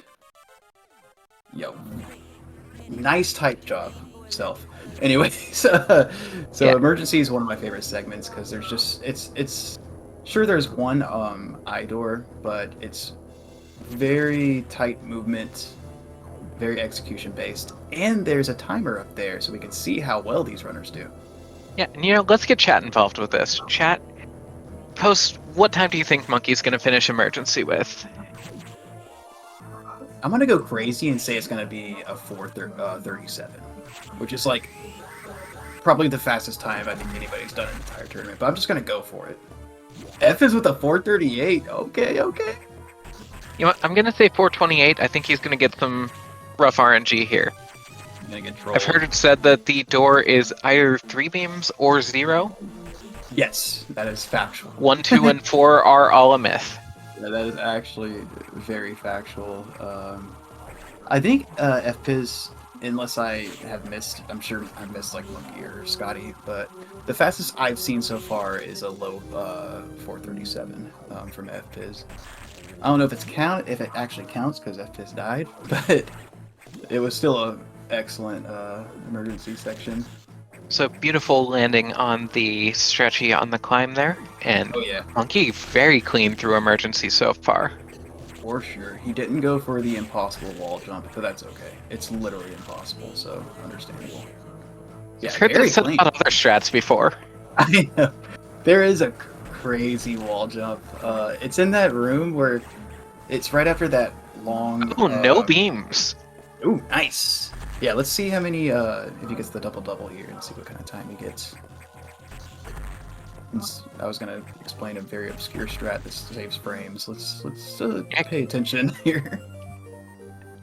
S1: Yo, nice type job, self. Anyways, so
S2: Yeah.
S1: emergency is one of my favorite segments because there's just it's sure there's one IDOR, but it's very tight movement, very execution based, and there's a timer up there so we can see how well these runners do.
S2: Yeah, and let's get chat involved with this. Chat, post what time do you think Monkey's going to finish emergency with?
S1: I'm gonna go crazy and say it's gonna be a 4:37, which is like probably the fastest time I think anybody's done in the entire tournament. But I'm just gonna go for it. F is with a 4:38. Okay.
S2: You know what? I'm going to say 428. I think he's going to get some rough RNG here.
S1: I'm gonna get trolled.
S2: I've heard it said that the door is either 3 beams or 0.
S1: Yes, that is factual.
S2: 1, 2, and 4 are all a myth.
S1: Yeah, that is actually very factual. I think FPIS, unless I have missed, I'm sure I've missed like Monkey or Scotty, but the fastest I've seen so far is a low 4:37 from FPIS. I don't know if if it actually counts because FPIS died, but it was still a excellent emergency section.
S2: So beautiful landing on the stretchy on the climb there, and
S1: Oh yeah,
S2: Monkey very clean through emergency so far.
S1: for sure. He didn't go for the impossible wall jump, but that's okay. It's literally impossible, so understandable. Yeah,
S2: I've heard
S1: very
S2: this said
S1: clean.
S2: about other strats before.
S1: I know. There is a crazy wall jump. It's in that room where it's right after that long.
S2: Oh, no beams.
S1: Ooh, nice. Yeah, let's see how many. If he gets the double here and see what kind of time he gets. I was gonna explain a very obscure strat that saves frames. Let's pay attention here.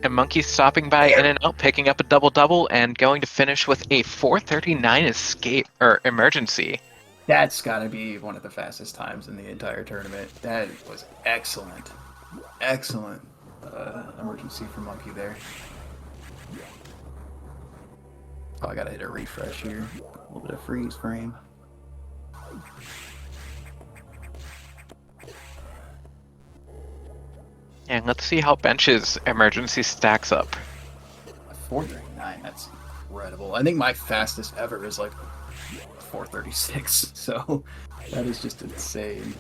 S2: And Monkey stopping by in and out, picking up a double, and going to finish with a 4:39 escape or emergency.
S1: That's gotta be one of the fastest times in the entire tournament. That was excellent. Excellent emergency for Monkey there. Oh, I gotta hit a refresh here. A little bit of freeze frame.
S2: And let's see how Bench's emergency stacks up.
S1: 4:39, that's incredible. I think my fastest ever is like 4:36, so that is just insane.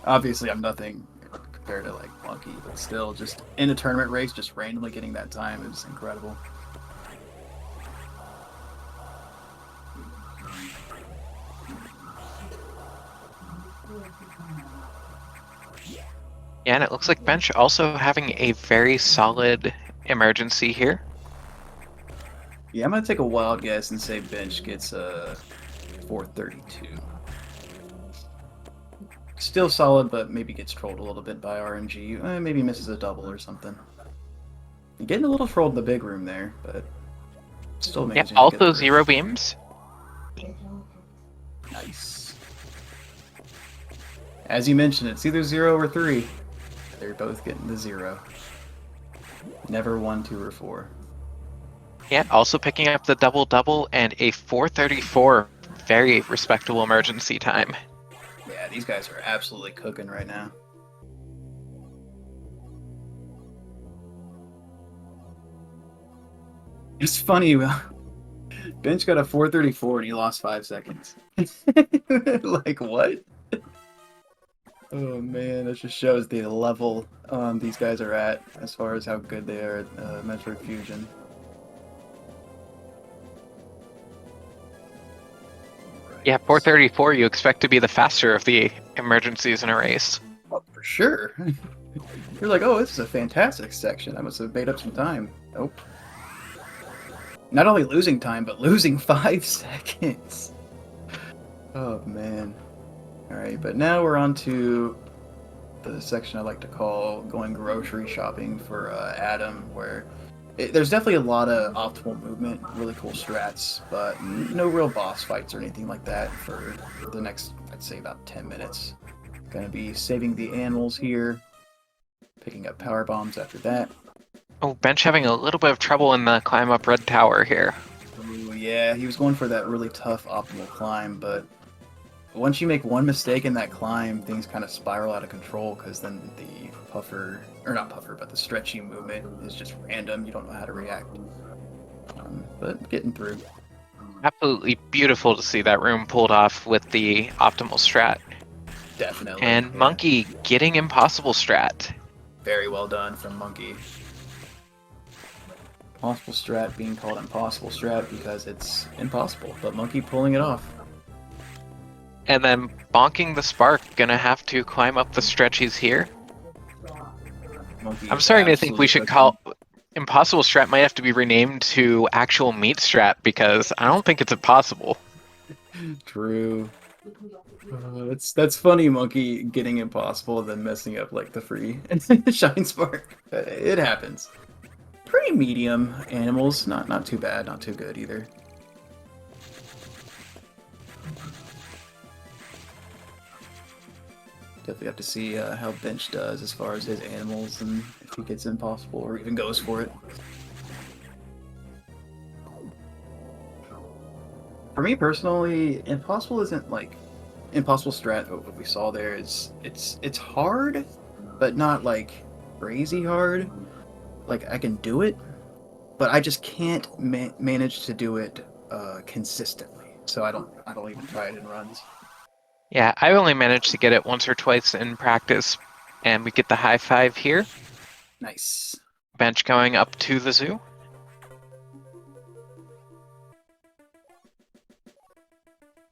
S1: Obviously, I'm nothing compared to like Monkey, but still, just in a tournament race, just randomly getting that time is incredible.
S2: Yeah, and it looks like Bench also having a very solid emergency here.
S1: Yeah, I'm gonna take a wild guess and say Bench gets a 4:32. Still solid, but maybe gets trolled a little bit by RNG. Maybe misses a double or something. Getting a little trolled in the big room there, but still
S2: Yeah,
S1: managing to
S2: also
S1: get through.
S2: 0 beams.
S1: Nice. As you mentioned, it's either 0 or 3. They're both getting the 0. Never 1, 2, or 4.
S2: Yeah, also picking up the double and a 4:34. Very respectable emergency time.
S1: Yeah, these guys are absolutely cooking right now. It's funny, Bench got a 4:34 and he lost 5 seconds. Like, what? Oh man, that just shows the level these guys are at as far as how good they are at Metroid Fusion.
S2: Yeah,
S1: Right.
S2: 434, you expect to be the faster of the emergencies in a race.
S1: Oh, for sure. You're like, oh, this is a fantastic section. I must have made up some time. Nope. Not only losing time, but losing 5 seconds. Oh man. Alright, but now we're on to the section I like to call going grocery shopping for Adam, where there's definitely a lot of optimal movement, really cool strats, but no real boss fights or anything like that for the next, I'd say, about 10 minutes. Gonna be saving the animals here, picking up power bombs after that.
S2: Oh, Bench having a little bit of trouble in the climb up Red Tower here.
S1: Ooh, yeah, he was going for that really tough optimal climb, but once you make one mistake in that climb, things kind of spiral out of control because then the puffer, or not puffer, but the stretchy movement is just random. You don't know how to react. But getting through.
S2: Absolutely beautiful to see that room pulled off with the optimal strat.
S1: Definitely.
S2: And
S1: Yeah.
S2: Monkey getting impossible strat.
S1: Very well done from Monkey. Possible strat being called impossible strat because it's impossible, but Monkey pulling it off.
S2: And then bonking the spark, gonna have to climb up the stretchies here.
S1: Monkey
S2: I'm
S1: is
S2: starting to think we
S1: absolutely
S2: should
S1: cooking.
S2: call impossible strat might have to be renamed to actual meat strat because I don't think it's impossible.
S1: True. That's funny, Monkey getting impossible and then messing up like the free shine spark. It happens. Pretty medium animals, not too bad, not too good either. Definitely have to see how Bench does as far as his animals and if he gets impossible or even goes for it. For me personally, impossible isn't like impossible strat. What we saw there is it's hard, but not like crazy hard. Like I can do it, but I just can't manage to do it consistently. So I don't even try it in runs.
S2: Yeah, I only managed to get it once or twice in practice, and we get the high five here.
S1: Nice.
S2: Bench going up to the zoo.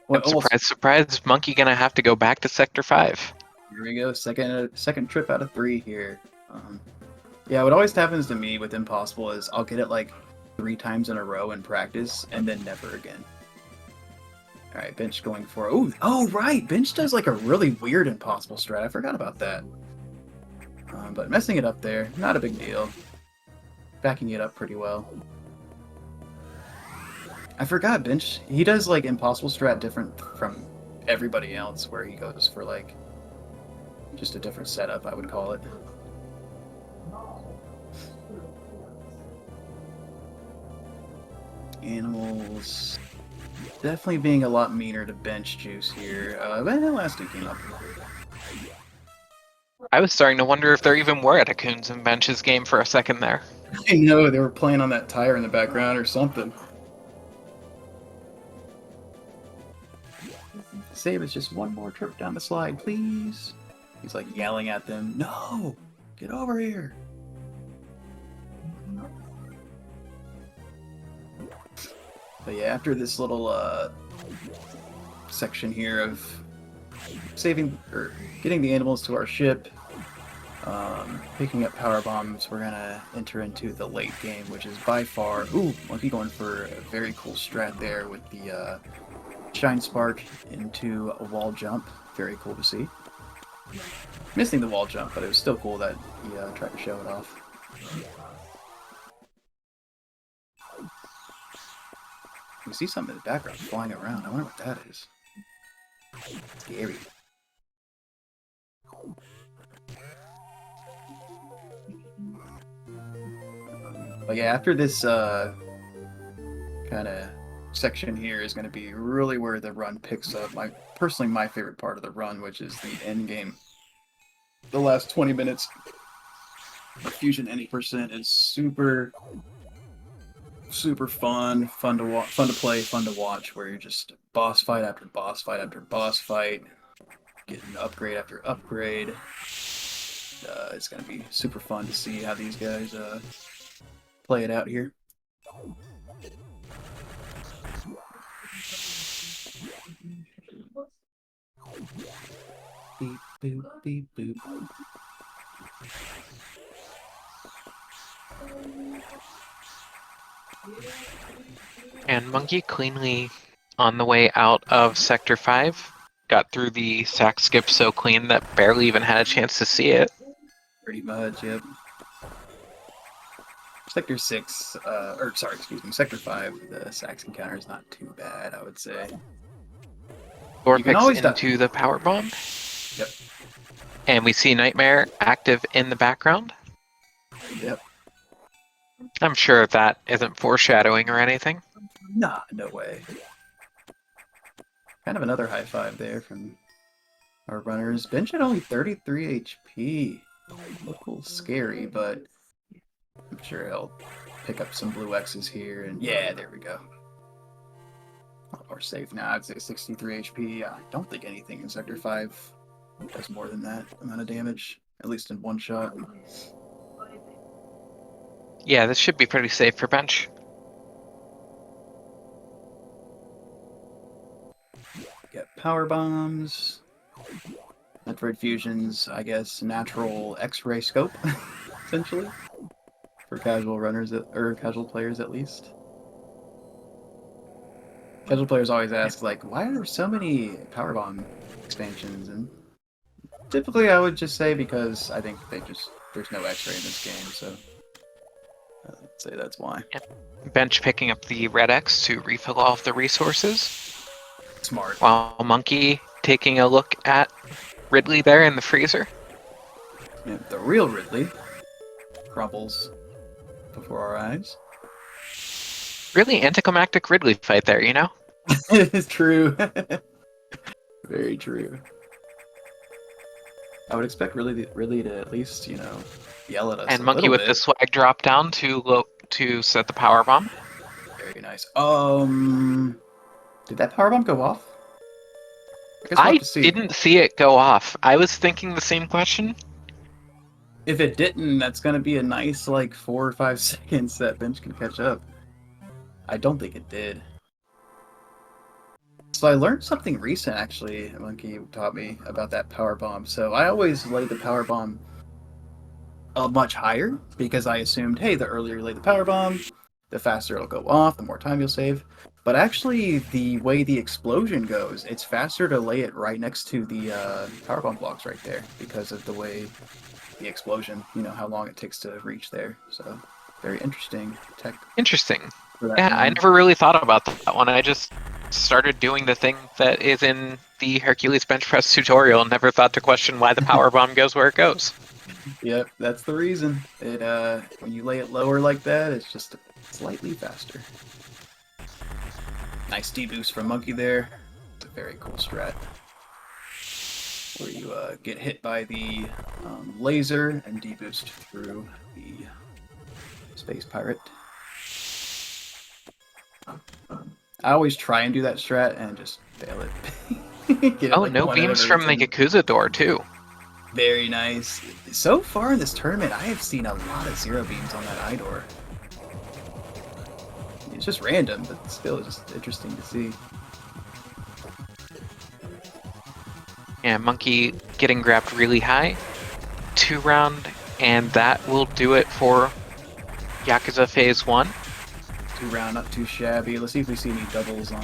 S1: Well,
S2: And
S1: almost.
S2: surprise, surprise, Monkey gonna have to go back to Sector 5.
S1: Here we go. Second trip out of 3 here. Yeah, what always happens to me with impossible is I'll get it like 3 times in a row in practice and then never again. All right, Bench going for. Oh, right. Bench does like a really weird impossible strat. I forgot about that. But messing it up there, not a big deal. Backing it up pretty well. I forgot Bench. He does like impossible strat different from everybody else, where he goes for like just a different setup, I would call it. Animals. Definitely being a lot meaner to bench juice here. But the last two came up.
S2: I was starting to wonder if there even were Etacoons in Bench's game for a second there.
S1: I know they were playing on that tire in the background or something. Save us just one more trip down the slide, please. He's like yelling at them. No! Get over here! But yeah, after this little section here of saving or getting the animals to our ship, picking up power bombs, we're gonna enter into the late game, which is by far. Ooh, Monkey going for a very cool strat there with the shine spark into a wall jump. Very cool to see. Missing the wall jump, but it was still cool that he tried to show it off. You see something in the background flying around. I wonder what that is. Scary. But yeah, after this kind of section here is going to be really where the run picks up. Personally, my favorite part of the run, which is the end game. The last 20 minutes of Fusion Any percent is super fun to watch, fun to play, fun to watch. Where you're just boss fight after boss fight after boss fight, getting upgrade after upgrade. It's going to be super fun to see how these guys play it out here. Beep, boop, beep, boop.
S2: And Monkey cleanly on the way out of Sector 5. Got through the sack skip so clean that barely even had a chance to see it.
S1: Pretty much, yep. Sector 6, or sorry, excuse me, Sector 5, the Sax encounter is not too bad, I would say.
S2: Thor
S1: You can
S2: picks
S1: always
S2: into the power bomb.
S1: Yep.
S2: And we see Nightmare active in the background.
S1: Yep.
S2: I'm sure that isn't foreshadowing or anything.
S1: Nah, no way. Kind of another high five there from our runners. Bench at only 33 HP. A little scary, but I'm sure he'll pick up some blue X's here. And yeah, there we go. We're safe now. I'd say 63 HP. I don't think anything in Sector 5 does more than that amount of damage, at least in one shot.
S2: Yeah, this should be pretty safe for Bench.
S1: Get power bombs. Metroid Fusion's, I guess, natural X-ray scope, essentially, for casual runners or casual players at least. Casual players always ask, like, why are there so many power bomb expansions? And typically, I would just say because I think there's no X-ray in this game, so I'd say that's why.
S2: Bench picking up the red X to refill all of the resources.
S1: Smart.
S2: While Monkey taking a look at Ridley there in the freezer.
S1: Yeah, the real Ridley crumbles before our eyes.
S2: Really anticlimactic Ridley fight there, you know?
S1: It's true. Very true. I would expect Ridley to at least, yell at us
S2: And
S1: a
S2: Monkey
S1: little
S2: with
S1: bit.
S2: the swag drop down to set the power bomb.
S1: Very nice. Did that power bomb go off? I guess we'll
S2: I
S1: have to see.
S2: didn't see it go off. I was thinking the same question.
S1: If it didn't, that's gonna be a nice 4 or 5 seconds that Bench can catch up. I don't think it did. So I learned something recent, actually. Monkey taught me about that power bomb. So I always lay the power bomb much higher because I assumed, hey, the earlier you lay the power bomb, the faster it'll go off, the more time you'll save. But actually, the way the explosion goes, it's faster to lay it right next to the power bomb blocks right there because of the way the explosion, how long it takes to reach there. So very interesting tech.
S2: Interesting.
S1: For that
S2: Yeah, I
S1: game.
S2: never really thought about that one. I just started doing the thing that is in the Hercules bench press tutorial and never thought to question why the power bomb goes where it goes.
S1: Yep, that's the reason. It when you lay it lower like that, it's just slightly faster. Nice D-boost from Monkey there. It's a very cool strat. Where you get hit by the laser and D-boost through the space pirate. I always try and do that strat and just fail it. Get
S2: Oh,
S1: it,
S2: no
S1: one out
S2: beams
S1: of
S2: from
S1: every
S2: the
S1: 10.
S2: Yakuza door, too.
S1: Very nice. So far in this tournament, I have seen a lot of zero beams on that I-door. It's just random, but still it's just interesting to see.
S2: Yeah, Monkey getting grabbed really high. 2 round, and that will do it for Yakuza Phase 1.
S1: 2 round, not too shabby. Let's see if we see any doubles on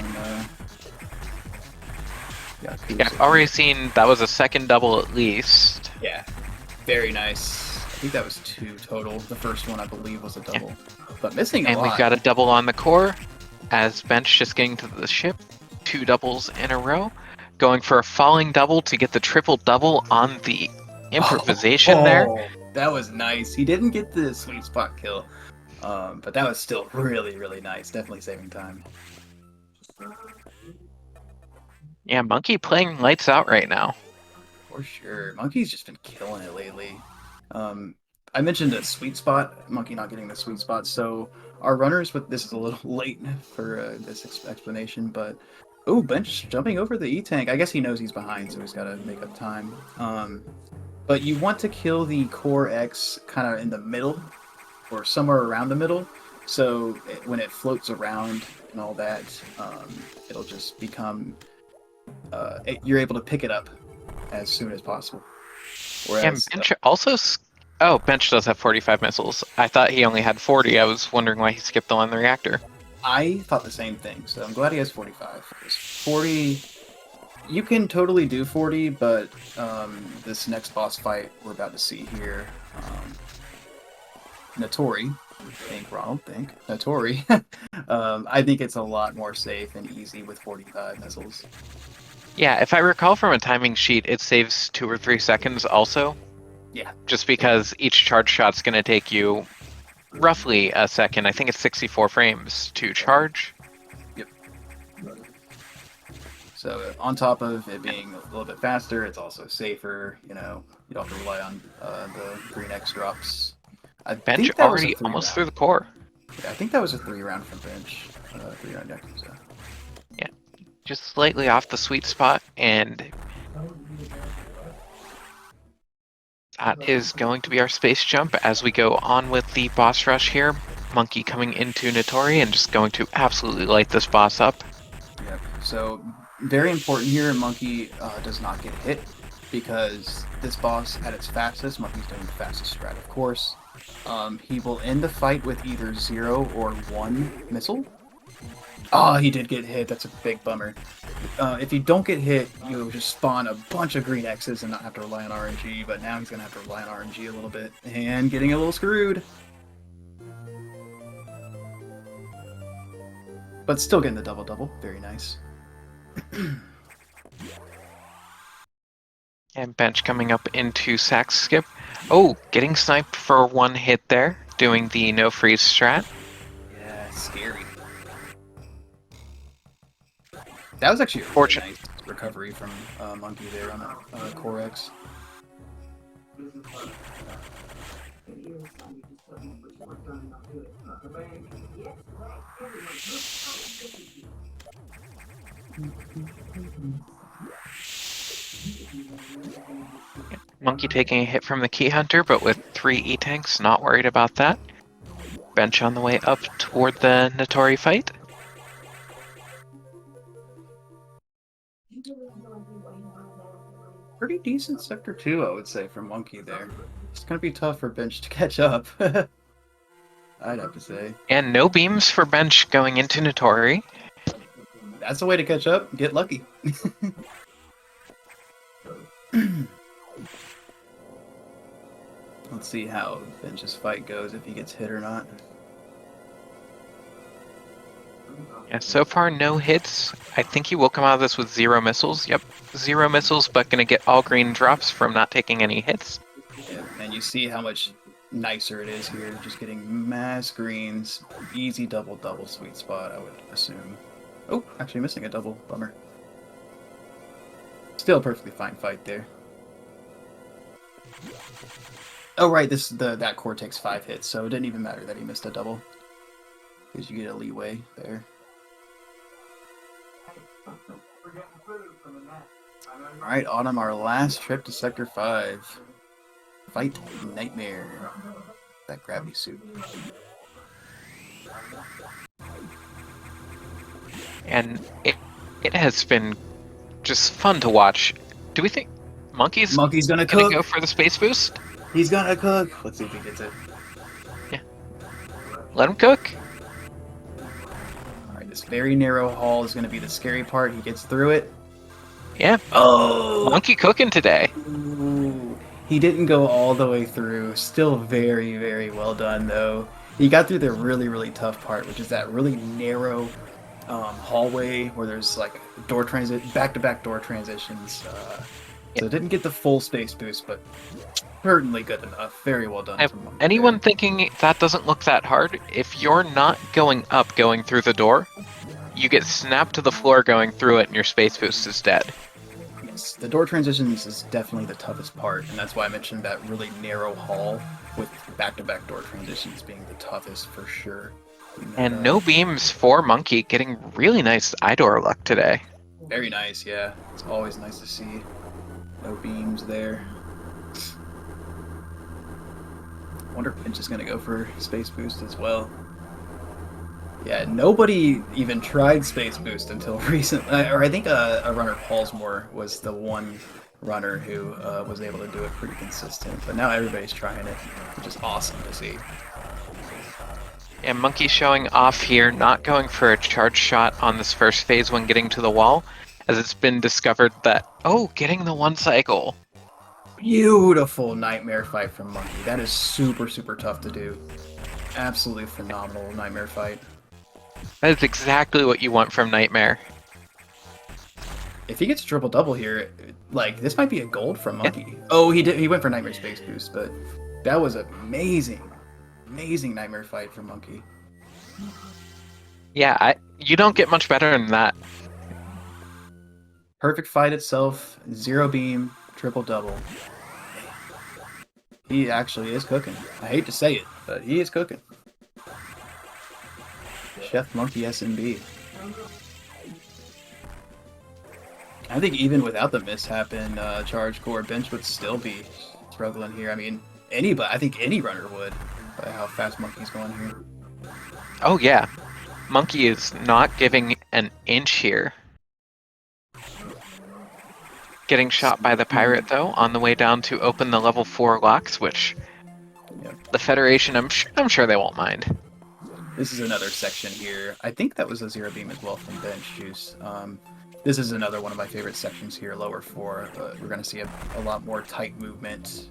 S1: Yakuza.
S2: Yeah, I've already seen that was a second double at least.
S1: Yeah, very nice. I think that was 2 total. The first one, I believe, was a double. But missing a
S2: And
S1: lot.
S2: we've got a double on the core as Bench just getting to the ship. 2 doubles in a row. Going for a falling double to get the triple double on the improvisation there.
S1: That was nice. He didn't get the sweet spot kill, but that was still really, really nice. Definitely saving time.
S2: Yeah, Monkey playing lights out right now.
S1: For sure. Monkey's just been killing it lately. I mentioned a sweet spot, Monkey not getting the sweet spot. So our runners, this is a little late for this explanation, but Oh, bench jumping over the E-tank. I guess he knows he's behind, so he's got to make up time. But you want to kill the core X kind of in the middle, or somewhere around the middle, so when it floats around and all that, it'll just become you're able to pick it up as soon as possible.
S2: And
S1: Whereas
S2: Bench also. Oh, Bench does have 45 missiles. I thought he only had 40. I was wondering why he skipped on the reactor.
S1: I thought the same thing, so I'm glad he has 45. 40, you can totally do 40, but this next boss fight we're about to see here, Notori, Notori, I think it's a lot more safe and easy with 45 missiles.
S2: Yeah, if I recall from a timing sheet, it saves 2 or 3 seconds also.
S1: Yeah.
S2: Just because each charge shot's going to take you roughly a second. I think it's 64 frames to charge.
S1: Yep. So on top of it being a little bit faster, it's also safer. You know, you don't have to rely on the green X drops. I
S2: Bench
S1: think that
S2: already
S1: was a
S2: almost
S1: 3-round.
S2: through the core.
S1: Yeah, I think that was a 3-round from bench. 3-round deck. So.
S2: Yeah, just slightly off the sweet spot, and that is going to be our space jump as we go on with the boss rush here. Monkey coming into Notori and just going to absolutely light this boss up.
S1: Yep. So very important here, Monkey does not get hit, because this boss at its fastest, Monkey's doing the fastest strat, of course. He will end the fight with either 0 or 1 missile. Oh, he did get hit. That's a big bummer. If you don't get hit, you'll just spawn a bunch of green X's and not have to rely on RNG, but now he's going to have to rely on RNG a little bit, and getting a little screwed. But still getting the double-double. Very nice.
S2: And Bench coming up into sack skip. Oh, getting sniped for 1 hit there, doing the no freeze strat.
S1: Yeah, scary. That was actually a really nice recovery from Monkey there on that Core X.
S2: Monkey taking a hit from the Key Hunter, but with 3 E-tanks, not worried about that. Bench on the way up toward the Notori fight.
S1: Pretty decent Sector 2, I would say, from Monkey there. It's going to be tough for Bench to catch up, I'd have to say.
S2: And no beams for Bench going into Notori.
S1: That's the way to catch up. Get lucky. Let's see how Bench's fight goes, if he gets hit or not.
S2: Yeah, so far no hits. I think he will come out of this with 0 missiles. Yep, 0 missiles, but gonna get all green drops from not taking any hits.
S1: Yeah, and you see how much nicer it is here. Just getting mass greens. Easy double-double sweet spot, I would assume. Oh, actually missing a double. Bummer. Still a perfectly fine fight there. Oh right, that core takes 5 hits, so it didn't even matter that he missed a double, because you get a leeway there. All right, Autumn, our last trip to Sector 5. Fight Nightmare. That gravity suit.
S2: And it has been just fun to watch. Do we think Monkey's
S1: gonna
S2: go for the space boost?
S1: He's gonna cook. Let's see if he gets it.
S2: Yeah. Let him cook.
S1: Alright, this very narrow hall is gonna be the scary part. He gets through it.
S2: Yeah.
S1: Oh!
S2: Monkey cooking today.
S1: Ooh. He didn't go all the way through. Still very, very well done, though. He got through the really, really tough part, which is that really narrow hallway where there's like back-to-back door transitions. So didn't get the full space boost, but certainly good enough. Very well done.
S2: Anyone thinking that doesn't look that hard, if you're not going up going through the door, you get snapped to the floor going through it and your space boost is dead.
S1: Yes, the door transitions is definitely the toughest part, and that's why I mentioned that really narrow hall with back-to-back door transitions being the toughest for sure.
S2: And no beams for Monkey, getting really nice eye door luck today.
S1: Very nice, yeah. It's always nice to see. No beams there. Wonder if Pinch is gonna go for Space Boost as well. Yeah, nobody even tried Space Boost until recently. Or I think a runner, Paulsmore, was the one runner who was able to do it pretty consistent. But now everybody's trying it, which is awesome to see.
S2: And Monkey showing off here, not going for a charge shot on this first phase when getting to the wall, as it's been discovered that, oh, getting the one cycle.
S1: Beautiful Nightmare fight from Monkey. That is super, super tough to do. Absolutely phenomenal Nightmare fight.
S2: That is exactly what you want from Nightmare.
S1: If he gets a triple double here, like this might be a gold from Monkey.
S2: Yeah.
S1: Oh, he did. He went for Nightmare Space Boost, but that was amazing, amazing Nightmare fight from Monkey.
S2: Yeah, you don't get much better than that.
S1: Perfect fight itself. Zero beam, triple double. He actually is cooking. I hate to say it, but he is cooking. Chef Monkey SMB. I think even without the mishap in charge core, Bench would still be struggling here. I mean, anybody. I think any runner would, by how fast Monkey's going here.
S2: Oh yeah, Monkey is not giving an inch here. Getting shot by the pirate though, on the way down to open the level 4 locks, which the Federation, I'm sure they won't mind.
S1: This is another section here. I think that was a zero beam as well from benchjuice. This is another one of my favorite sections here, lower 4. We're going to see a lot more tight movement.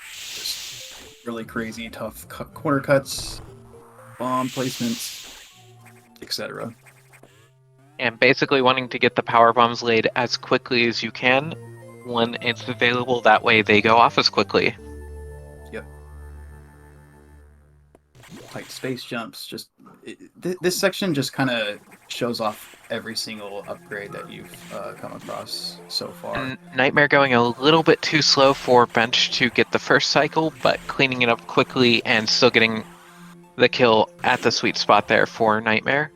S1: Just really crazy, tough corner cuts, bomb placements, etc.
S2: And basically wanting to get the power bombs laid as quickly as you can when it's available. That way they go off as quickly.
S1: Yep. Tight space jumps. Just this section just kind of shows off every single upgrade that you've come across so far.
S2: And Nightmare going a little bit too slow for Bench to get the first cycle, but cleaning it up quickly and still getting the kill at the sweet spot there for Nightmare.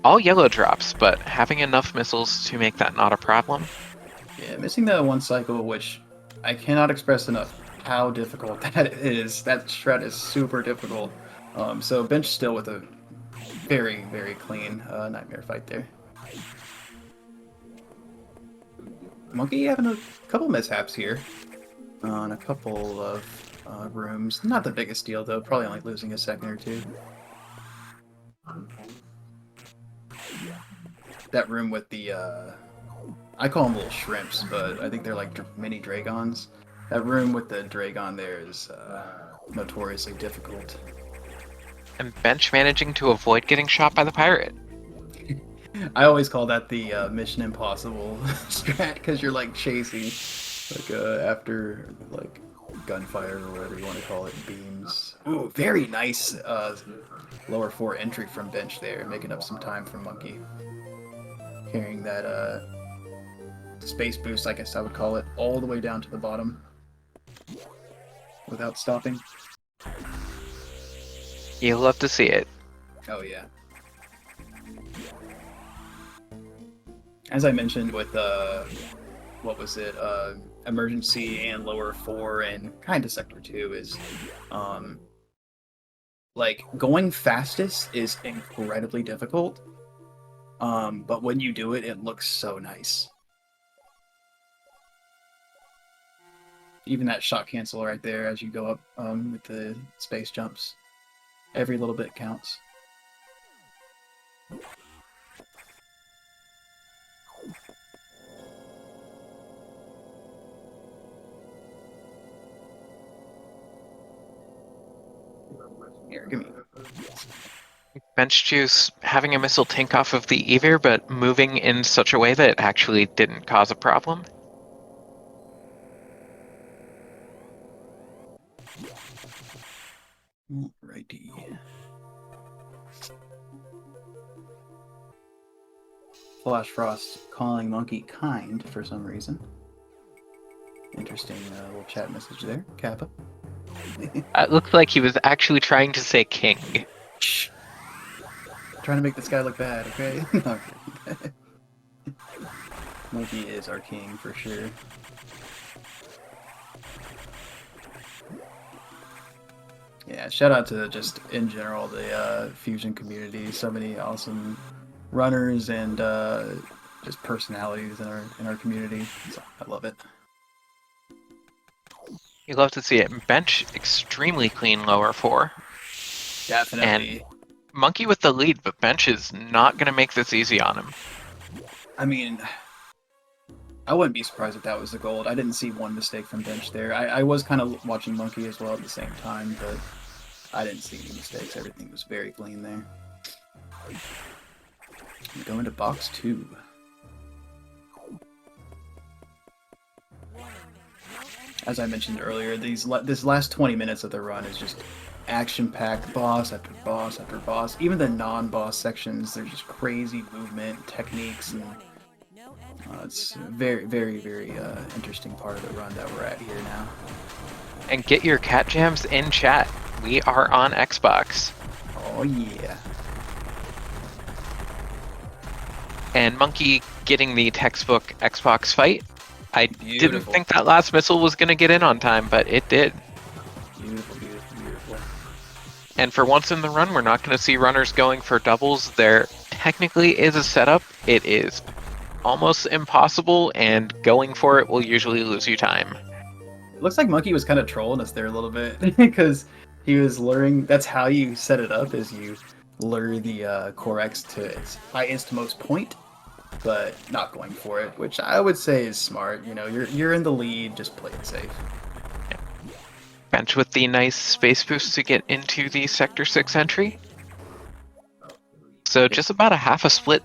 S2: All yellow drops, but having enough missiles to make that not a problem.
S1: Yeah, missing that one cycle, which I cannot express enough how difficult that is. That shred is super difficult. So Bench still with a very, very clean Nightmare fight there. Monkey having a couple mishaps here on a couple of rooms. Not the biggest deal though, probably only losing a second or two. That room with the, I call them little shrimps, but I think they're like mini dragons. That room with the dragon there is notoriously difficult.
S2: And Bench managing to avoid getting shot by the pirate.
S1: I always call that the Mission Impossible strat, because you're like chasing, like after like gunfire or whatever you want to call it, beams. Ooh, very nice lower 4 entry from Bench there, making up some time for Monkey. Carrying that space boost, I guess I would call it, all the way down to the bottom without stopping.
S2: You'll love to see it.
S1: Oh yeah. As I mentioned with what was it, emergency and lower 4 and kind of sector 2 is like going fastest is incredibly difficult, but when you do it, it looks so nice. Even that shot cancel right there as you go up with the space jumps. Every little bit counts. Here, give me.
S2: Benchjuice having a missile tank off of the Eevir, but moving in such a way that it actually didn't cause a problem.
S1: Alrighty. Flash Frost calling Monkey kind for some reason. Interesting little chat message there, Kappa.
S2: It looks like he was actually trying to say king.
S1: Shh. Trying to make this guy look bad, okay? Monkey is our king for sure. Yeah, shout out to just in general the Fusion community. So many awesome runners and just personalities in our community. So I love it.
S2: You love to see it. Bench extremely clean lower 4.
S1: Definitely.
S2: And Monkey with the lead, but Bench is not going to make this easy on him.
S1: I mean, I wouldn't be surprised if that was the gold. I didn't see one mistake from Bench there. I was kind of watching Monkey as well at the same time, but I didn't see any mistakes. Everything was very clean there. Go into box 2. As I mentioned earlier, this last 20 minutes of the run is just action-packed, boss after boss after boss. Even the non-boss sections, there's just crazy movement, techniques, and it's a very, very, very interesting part of the run that we're at here now.
S2: And get your cat jams in chat. We are on Xbox.
S1: Oh yeah.
S2: And Monkey getting the textbook Xbox fight. I
S1: Beautiful.
S2: didn't think that last missile was going to get in on time, but it did.
S1: Beautiful, beautiful, beautiful.
S2: And for once in the run, we're not going to see runners going for doubles. There technically is a setup. It is almost impossible, and going for it will usually lose you time.
S1: It looks like Monkey was kind of trolling us there a little bit because he was luring. That's how you set it up, is you lure the Core X to its highest most point, but not going for it, which I would say is smart. You know, you're in the lead, just play it safe.
S2: Bench with the nice space boost to get into the Sector 6 entry. So just about a half a split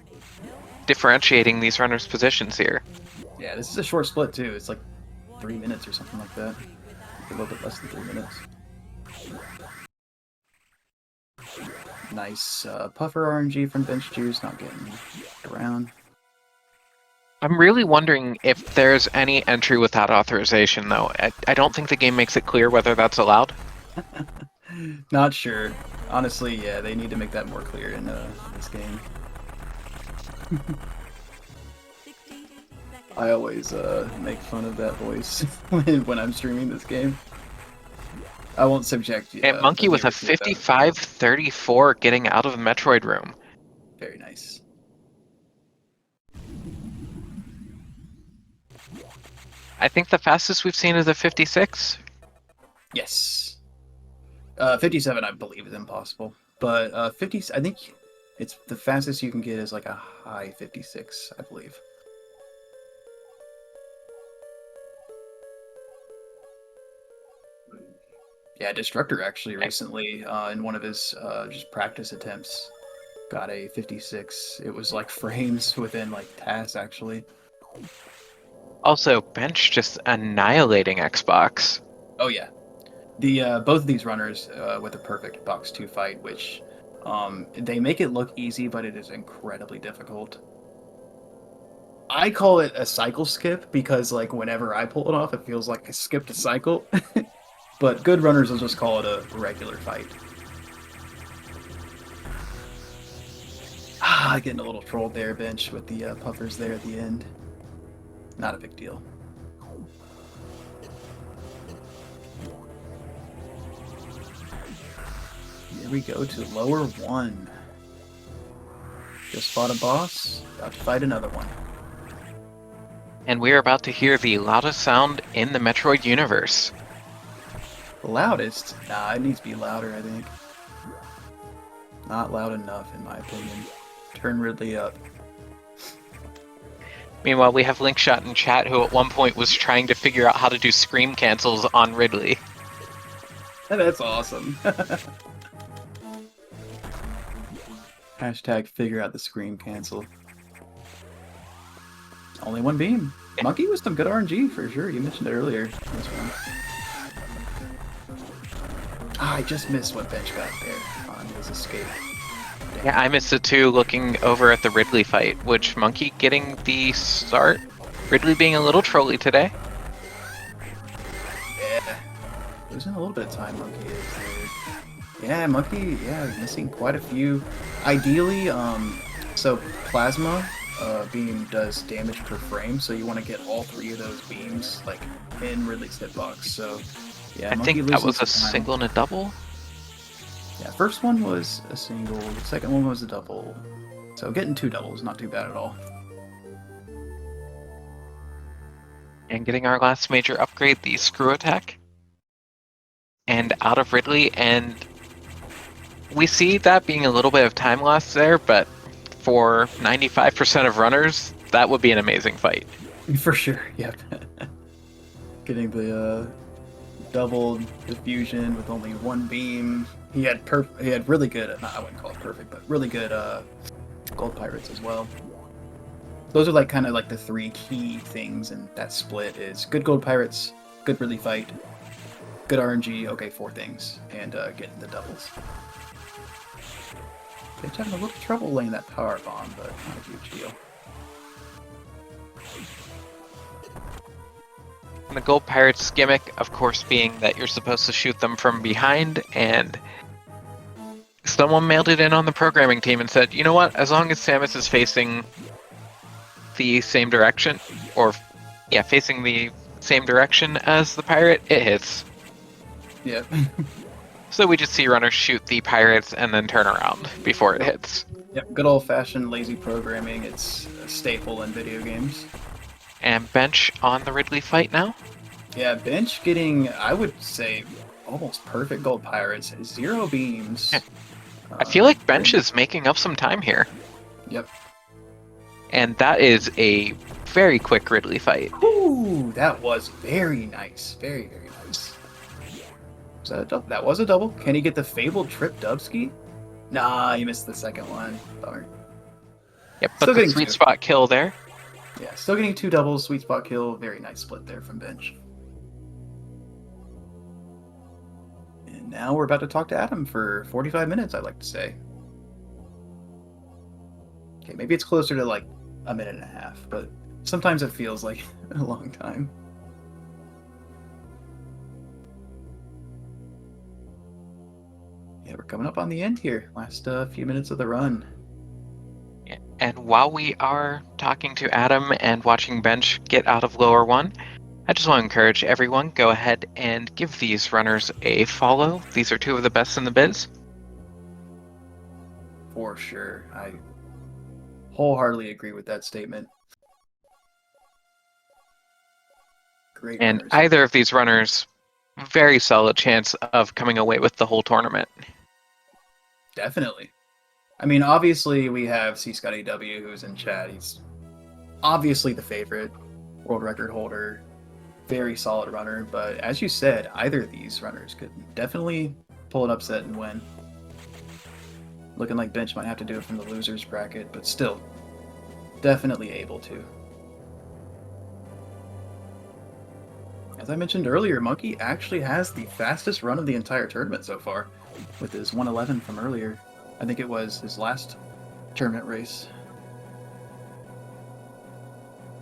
S2: differentiating these runners' positions here.
S1: Yeah, this is a short split too. It's like 3 minutes or something like that. A little bit less than 3 minutes. Nice puffer RNG from benchjuice, not getting around.
S2: I'm really wondering if there's any entry without authorization, though. I don't think the game makes it clear whether that's allowed.
S1: Not sure. Honestly, yeah, they need to make that more clear in this game. I always make fun of that voice when I'm streaming this game. I won't subject you.
S2: And Monkey with a 55-34 getting out of the Metroid room.
S1: Very nice.
S2: I think the fastest we've seen is a 56.
S1: Yes. 57, I believe, is impossible. But 50, I think it's the fastest you can get is like a high 56, I believe. Yeah, Destructor actually recently, in one of his just practice attempts, got a 56. It was like frames within like tasks, actually.
S2: Also, Bench just annihilating Xbox.
S1: Oh yeah, the both of these runners with a perfect box 2 fight, which they make it look easy, but it is incredibly difficult. I call it a cycle skip because like whenever I pull it off, it feels like I skipped a cycle. But good runners will just call it a regular fight. Getting a little trolled there, Bench, with the puffers there at the end. Not a big deal. Here we go to lower 1. Just fought a boss, about to fight another one.
S2: And we're about to hear the loudest sound in the Metroid universe.
S1: Loudest? Nah, it needs to be louder, I think. Not loud enough, in my opinion. Turn Ridley up.
S2: Meanwhile, we have Linkshot in chat who at one point was trying to figure out how to do scream cancels on Ridley.
S1: That's awesome. Hashtag figure out the scream cancel. Only one beam. Monkey with some good RNG for sure. You mentioned it earlier. This one. I just missed what Bench got there on his escape. Damn.
S2: Yeah, I missed it too, looking over at the Ridley fight, which Monkey getting the start. Ridley being a little trolly today.
S1: Yeah. Losing a little bit of time, Monkey is there. Yeah, Monkey, missing quite a few. Ideally, so Plasma beam does damage per frame, so you want to get all 3 of those beams like in Ridley's hitbox. So yeah,
S2: I
S1: Monkey
S2: think that
S1: losing
S2: was a
S1: to Final.
S2: single and a double.
S1: Yeah, first one was a single, the second one was a double. So getting 2 doubles, not too bad at all.
S2: And getting our last major upgrade, the screw attack. And out of Ridley, and we see that being a little bit of time loss there, but for 95% of runners, that would be an amazing fight.
S1: For sure, yep. Getting the double diffusion with only 1 beam. He had really good, I wouldn't call it perfect, but really good gold pirates as well. Those are like kind of like the 3 key things in that split is good gold pirates, good Ridley fight, good RNG, okay, 4 things, and getting the doubles. They're having a little trouble laying that power bomb, but not a huge deal.
S2: And the gold pirates gimmick, of course, being that you're supposed to shoot them from behind, and someone mailed it in on the programming team and said, you know what, as long as Samus is facing the same direction, or yeah, facing the same direction as the pirate, it hits.
S1: Yep.
S2: So we just see runners shoot the pirates and then turn around before it hits.
S1: Yep, good old-fashioned lazy programming. It's a staple in video games.
S2: And bench on the Ridley fight now.
S1: Yeah, bench getting, I would say, almost perfect gold pirates. 0 beams.
S2: I feel like bench is making up some time here.
S1: Yep.
S2: And that is a very quick Ridley fight.
S1: Ooh, that was very nice. Very, very nice. Was that a double? That was a double. Can he get the fabled trip dubski? Nah, he missed the second one. Darn.
S2: Yep, but the sweet spot kill there.
S1: Yeah, still getting 2 doubles, sweet spot kill. Very nice split there from bench. And now we're about to talk to Adam for 45 minutes, I'd like to say. Okay, maybe it's closer to like a minute and a half, but sometimes it feels like a long time. Yeah, we're coming up on the end here. Last few minutes of the run.
S2: And while we are talking to Adam and watching bench get out of lower 1, I just want to encourage everyone, go ahead and give these runners a follow. These are 2 of the best in the biz.
S1: For sure. I wholeheartedly agree with that statement. Great
S2: And
S1: runners.
S2: either of these runners, very solid chance of coming away with the whole tournament.
S1: Definitely. I mean, obviously we have C. Scotty W, who's in chat. He's obviously the favorite, world record holder, very solid runner. But as you said, either of these runners could definitely pull an upset and win. Looking like bench might have to do it from the losers bracket, but still, definitely able to. As I mentioned earlier, Monkey actually has the fastest run of the entire tournament so far, with his 111 from earlier. I think it was his last tournament race.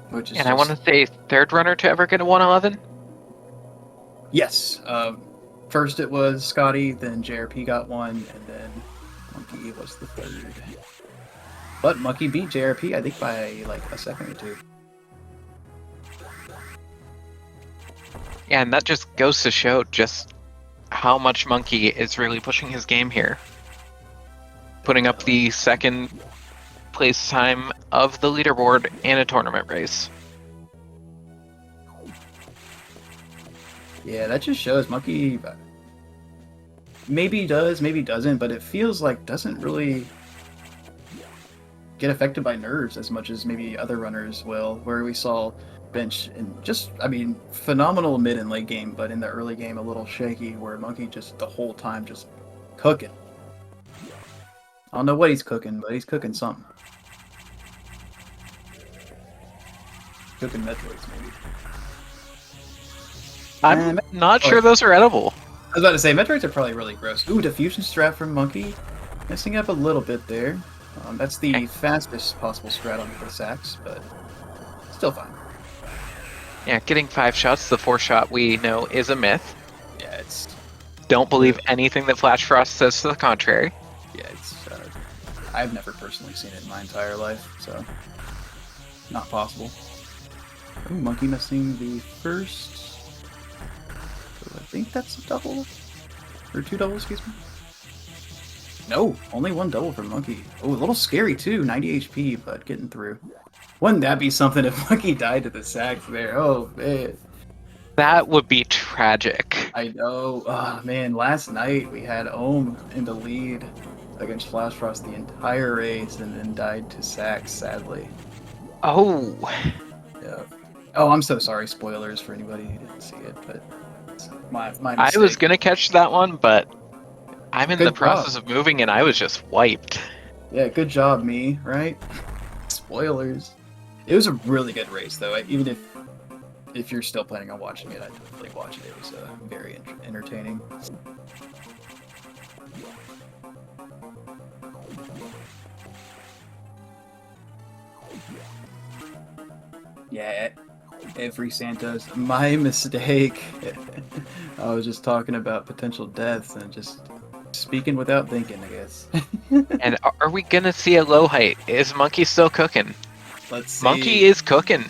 S1: Which is
S2: I want to say 3rd runner to ever get a 111?
S1: Yes. First it was Scotty, then JRP got 1, and then Monkey was the 3rd. But Monkey beat JRP, I think, by like a second or 2.
S2: Yeah, and that just goes to show just how much Monkey is really pushing his game here. Putting up the 2nd place time of the leaderboard in a tournament race.
S1: Yeah, that just shows Monkey maybe does, maybe doesn't, but it feels like doesn't really get affected by nerves as much as maybe other runners will, where we saw bench and just, I mean, phenomenal mid and late game, but in the early game a little shaky, where Monkey just the whole time just cooking. I don't know what he's cooking, but he's cooking something. Cooking Metroids, maybe.
S2: I'm not sure those are edible.
S1: I was about to say, Metroids are probably really gross. Ooh, diffusion strat from Monkey. Messing up a little bit there. That's the fastest possible strat on the sacks, but still fine.
S2: Yeah, getting 5 shots, the 4 shot we know is a myth.
S1: Yeah, it's...
S2: Don't believe anything that Flash Frost says to the contrary.
S1: Yeah, it's... I've never personally seen it in my entire life, so... not possible. Oh, monkey missing the first. So I think that's a double. Or 2 doubles, excuse me. No, only 1 double for monkey. Oh, a little scary too. 90 HP, but getting through. Wouldn't that be something if monkey died to the sacks there? Oh, man.
S2: That would be tragic.
S1: I know. Oh, man, last night we had Ohm in the lead against Flash Frost the entire race and then died to sacks, sadly.
S2: Oh.
S1: Yeah. Oh, I'm so sorry. Spoilers for anybody who didn't see it, but it's my
S2: I
S1: mistake.
S2: was going to catch that one, but I'm in the
S1: Good
S2: process
S1: job.
S2: of moving and I was just wiped.
S1: Yeah, good job, me, right? Spoilers. It was a really good race, though. Even if you're still planning on watching it, I'd definitely watch it. It was very entertaining. Yeah, every Santa's my mistake. I was just talking about potential deaths and just speaking without thinking, I guess.
S2: And are we going to see a low height? Is Monkey still cooking?
S1: Let's see.
S2: Monkey is cooking.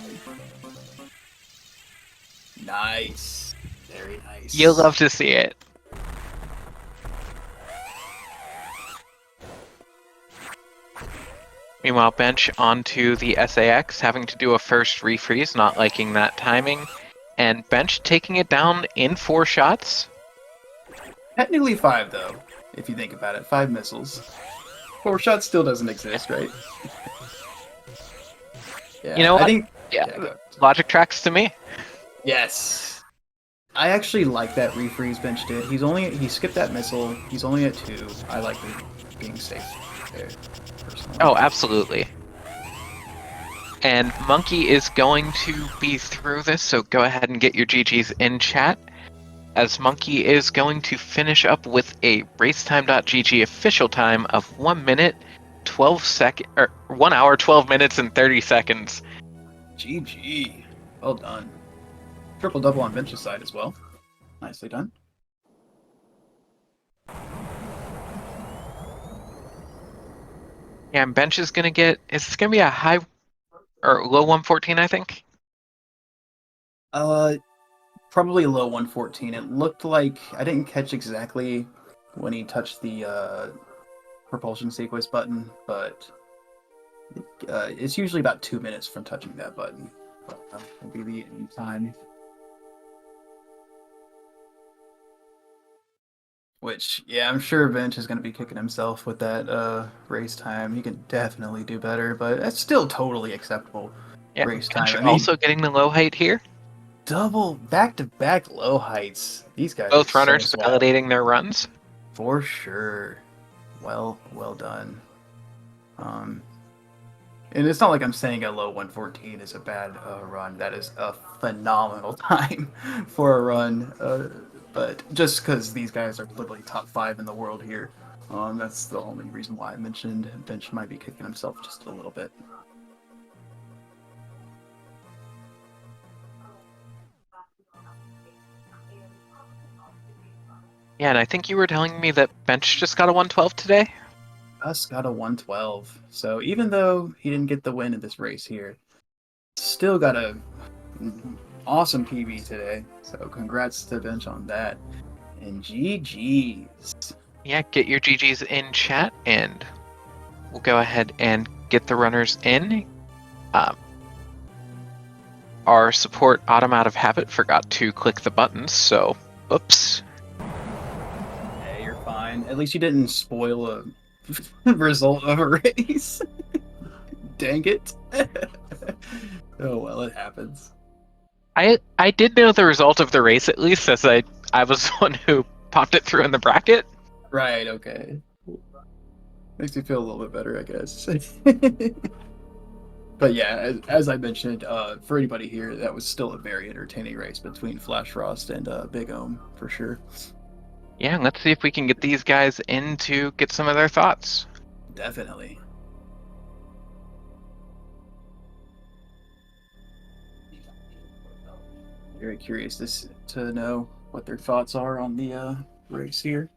S1: Nice. Very nice.
S2: You'll love to see it. Meanwhile, Bench onto the SAX, having to do a first refreeze, not liking that timing. And Bench taking it down in 4 shots.
S1: Technically 5, though, if you think about it. 5 missiles. 4 shots still doesn't exist, right? Yeah,
S2: You know what?
S1: I think...
S2: Yeah, logic tracks to me.
S1: Yes. I actually like that refreeze Bench did. He skipped that missile. He's only at 2. I like being safe there, personally.
S2: Oh, absolutely. And Monkey is going to be through this, so go ahead and get your GGs in chat. As Monkey is going to finish up with a racetime.gg official time of 1 minute, 12 seconds, or 1 hour, 12 minutes, and 30 seconds.
S1: GG. Well done. Triple double on Bench's side as well. Nicely done.
S2: Yeah, and Bench is gonna get. Is this gonna be a high or low 114? I think.
S1: Probably a low 114. It looked like I didn't catch exactly when he touched the propulsion sequence button, but it's usually about 2 minutes from touching that button. Will be the end time. Which, yeah, I'm sure Bench is going to be kicking himself with that race time. He can definitely do better, but that's still totally acceptable race time.
S2: Bench
S1: I mean,
S2: also getting the low height here.
S1: double back-to-back low heights. These guys
S2: Both
S1: are
S2: runners
S1: so swag.
S2: validating their runs.
S1: For sure. Well done. And it's not like I'm saying a low 114 is a bad run. That is a phenomenal time for a run. But just because these guys are literally top 5 in the world here, that's the only reason why I mentioned Bench might be kicking himself just a little bit.
S2: Yeah, and I think you were telling me that Bench just got a 112 today?
S1: Gus got a 112. So even though he didn't get the win in this race here, still got a awesome PB today. So congrats to Bench on that. And GG's.
S2: Yeah, get your GGs in chat, and we'll go ahead and get the runners in. Our support Autumn out of habit forgot to click the buttons, so oops.
S1: Hey, you're fine. At least you didn't spoil a result of a race. Dang it. Oh well, it happens.
S2: I did know the result of the race at least, as I was the one who popped it through in the bracket.
S1: Right, okay. Makes me feel a little bit better, I guess. But yeah, as I mentioned, for anybody here, that was still a very entertaining race between Flash Frost and Big Ohm, for sure.
S2: Yeah, let's see if we can get these guys in to get some of their thoughts.
S1: Definitely. Very curious to know what their thoughts are on the race here.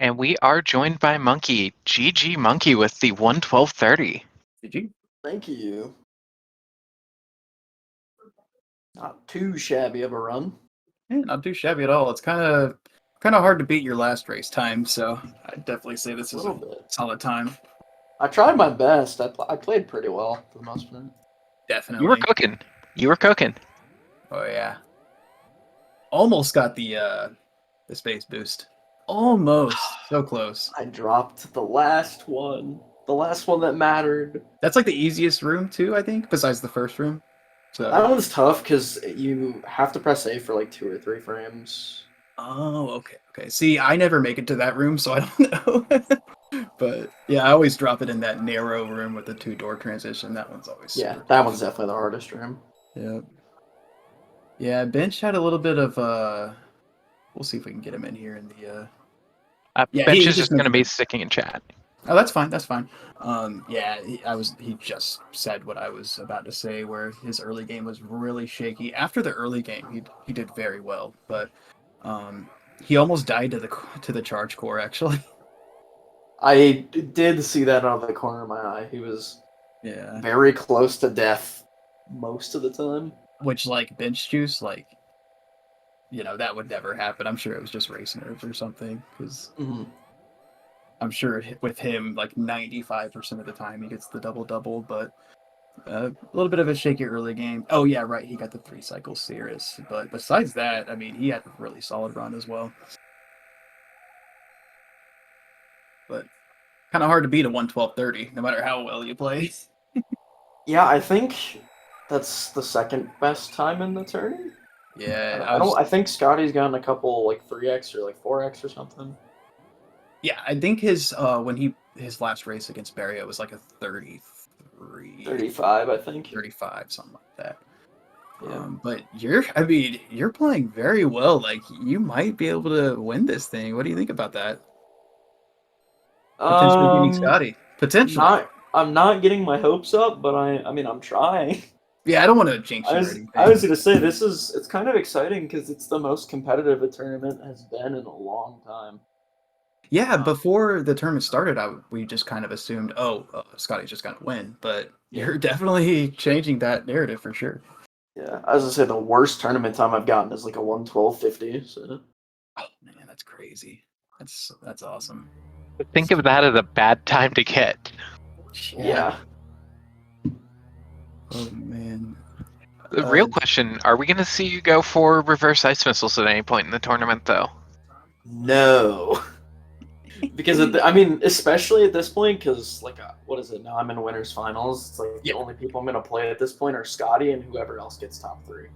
S2: And And we are joined by Monkey. GG Monkey with the 112.30.
S1: GG.
S3: Thank you. Not too shabby of a run.
S1: Yeah, not too shabby at all. It's kind of hard to beat your last race time, so I'd definitely say this is a solid time.
S3: I tried my best. I played pretty well for the most part.
S1: Definitely.
S2: You were cooking. You were cooking.
S1: Oh yeah. Almost got the space boost. Almost. So close.
S3: I dropped the last one. The last one that mattered.
S1: That's like the easiest room too, I think, besides the first room. So
S3: that one's tough because you have to press A for like 2 or 3 frames.
S1: Oh, okay. See, I never make it to that room, so I don't know. But yeah, I always drop it in that narrow room with the 2-door transition. That one's always
S3: that one's definitely the hardest room.
S1: Yeah. Yeah, Bench had a little bit of we'll see if we can get him in here in the
S2: Bench is just going to be sticking in chat.
S1: Oh, that's fine. That's fine. Yeah, he just said what I was about to say, where his early game was really shaky. After the early game, he did very well, but he almost died to the charge core, actually.
S3: I did see that out of the corner of my eye. He was very close to death most of the time.
S1: Which, like, bench juice, like, that would never happen. I'm sure it was just race nerves or something, because I'm sure with him, like 95% of the time he gets the double-double, but a little bit of a shaky early game. Oh, yeah, right, he got the 3 cycles serious. But besides that, I mean, he had a really solid run as well. But kind of hard to beat a 112.30, no matter how well you play.
S3: Yeah, I think that's the second best time in the tourney.
S1: Yeah,
S3: I think Scotty's gotten a couple like 3x or like 4x or something.
S1: Yeah, I think his last race against Barrio was like a
S3: 35, I think.
S1: 35, something like that.
S3: Yeah.
S1: But you're playing very well. Like, you might be able to win this thing. What do you think about that? Potentially beating Scotty. Potentially.
S3: I'm not getting my hopes up, but I mean I'm trying.
S1: Yeah, I don't want to jinx you or anything.
S3: I was gonna say it's kind of exciting because it's the most competitive a tournament has been in a long time.
S1: Yeah, before the tournament started, we just kind of assumed, Scotty's just gonna win, but you're definitely changing that narrative for sure.
S3: Yeah, I was gonna say the worst tournament time I've gotten is like a 112.50. So.
S1: Oh man, that's crazy. That's awesome.
S2: Think of that as a bad time to get.
S3: Yeah.
S1: Oh man.
S2: The real question: are we going to see you go for reverse ice missiles at any point in the tournament, though?
S3: No. Because especially at this point, because like, what is it now? I'm in winners finals. It's like the only people I'm gonna play at this point are Scotty and whoever else gets top 3.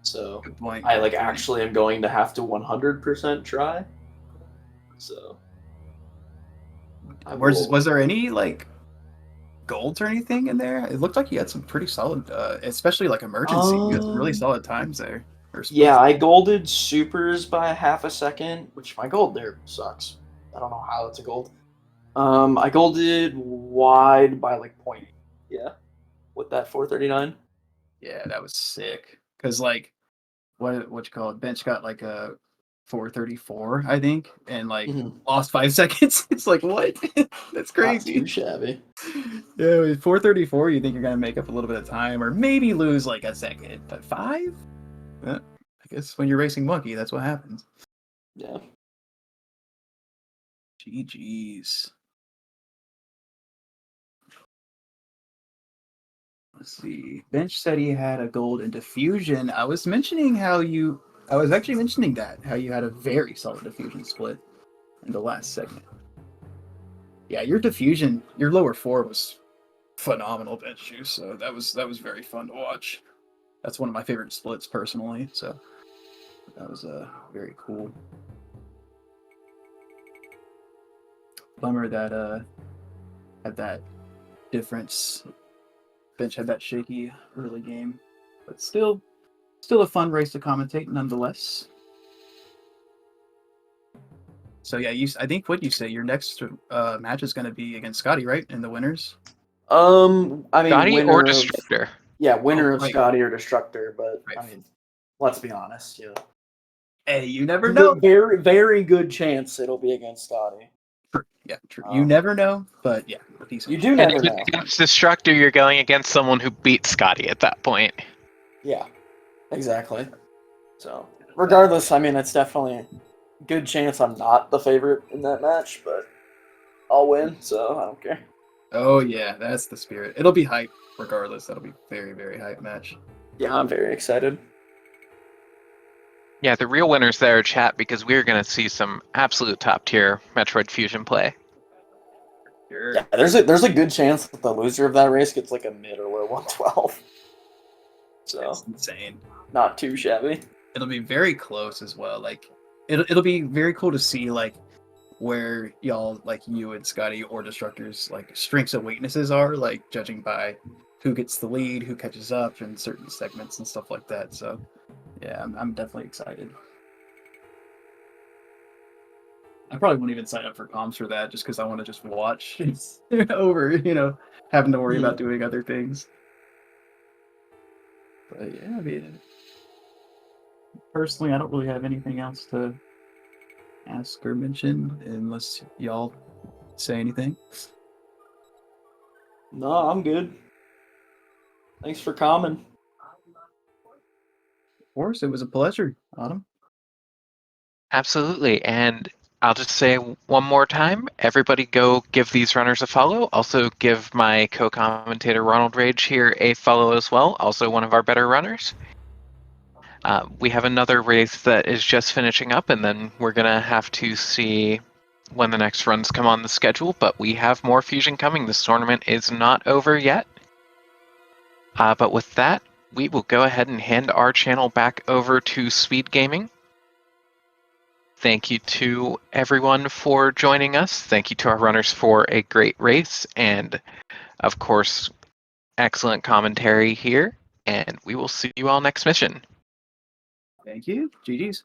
S3: So
S1: good point.
S3: I actually am going to have to 100% try. So
S1: was there any like golds or anything in there? It looked like you had some pretty solid, especially like emergency. You had some really solid times there.
S3: Yeah, I golded supers by half a second, which my gold there sucks. I don't know how it's a gold. I golded wide by like 0.8. Yeah, with that 439.
S1: Yeah, that was sick. Cause like, what you call it? Bench got like a 434, I think, and like lost 5 seconds. It's like, what? That's crazy.
S3: Not too shabby.
S1: Yeah, with 434, you think you're gonna make up a little bit of time, or maybe lose like a second, but 5? I guess when you're racing Monkey, that's what happens.
S3: Yeah.
S1: GG's. Let's see. Bench said he had a gold in diffusion. I was actually mentioning how you had a very solid diffusion split in the last segment. Yeah, your diffusion, your lower 4 was phenomenal, bench juice. So that was very fun to watch. That's one of my favorite splits personally. So that was very cool. Bummer that had that difference. Bench had that shaky early game, but still a fun race to commentate nonetheless. So yeah, I think what you say your next match is going to be against Scotty, right? In the winners.
S3: I mean,
S2: Scotty or Destructor.
S3: Yeah, winner of Scotty or Destructor, but I mean, let's be honest,
S1: Hey, you never know.
S3: Very, very good chance it'll be against Scotty.
S1: Yeah, true. You never know, but yeah.
S3: You do
S2: And
S3: never
S2: if
S3: know.
S2: it's against Destructor, you're going against someone who beat Scotty at that point.
S3: Yeah, exactly. So, regardless, I mean, it's definitely a good chance I'm not the favorite in that match, but I'll win, so I don't care.
S1: Oh yeah, that's the spirit. It'll be hype regardless. That'll be very, very hype match.
S3: Yeah, I'm very excited.
S2: Yeah, the real winners there, chat, because we're going to see some absolute top tier Metroid Fusion play.
S1: Sure.
S3: Yeah, there's a good chance that the loser of that race gets like a mid or low 112. So
S1: That's insane.
S3: not too shabby.
S1: It'll be very close as well. Like it'll be very cool to see like where y'all, like you and Scotty or Destructors, like strengths and weaknesses are, like judging by who gets the lead, who catches up in certain segments and stuff like that. So yeah, I'm definitely excited. I probably won't even sign up for comms for that just because I want to just watch over, having to worry about doing other things. But yeah, I mean, personally, I don't really have anything else to ask or mention unless y'all say anything.
S3: No, I'm good. Thanks for coming.
S1: Of course, it was a pleasure, Autumn.
S2: Absolutely. And I'll just say one more time, everybody go give these runners a follow. Also give my co-commentator Ronald Rage here a follow as well, also one of our better runners. We have another race that is just finishing up, and then we're going to have to see when the next runs come on the schedule, but we have more Fusion coming. This tournament is not over yet. But with that, we will go ahead and hand our channel back over to Speedgaming. Thank you to everyone for joining us. Thank you to our runners for a great race, and of course, excellent commentary here. And we will see you all next mission.
S1: Thank you. GG's.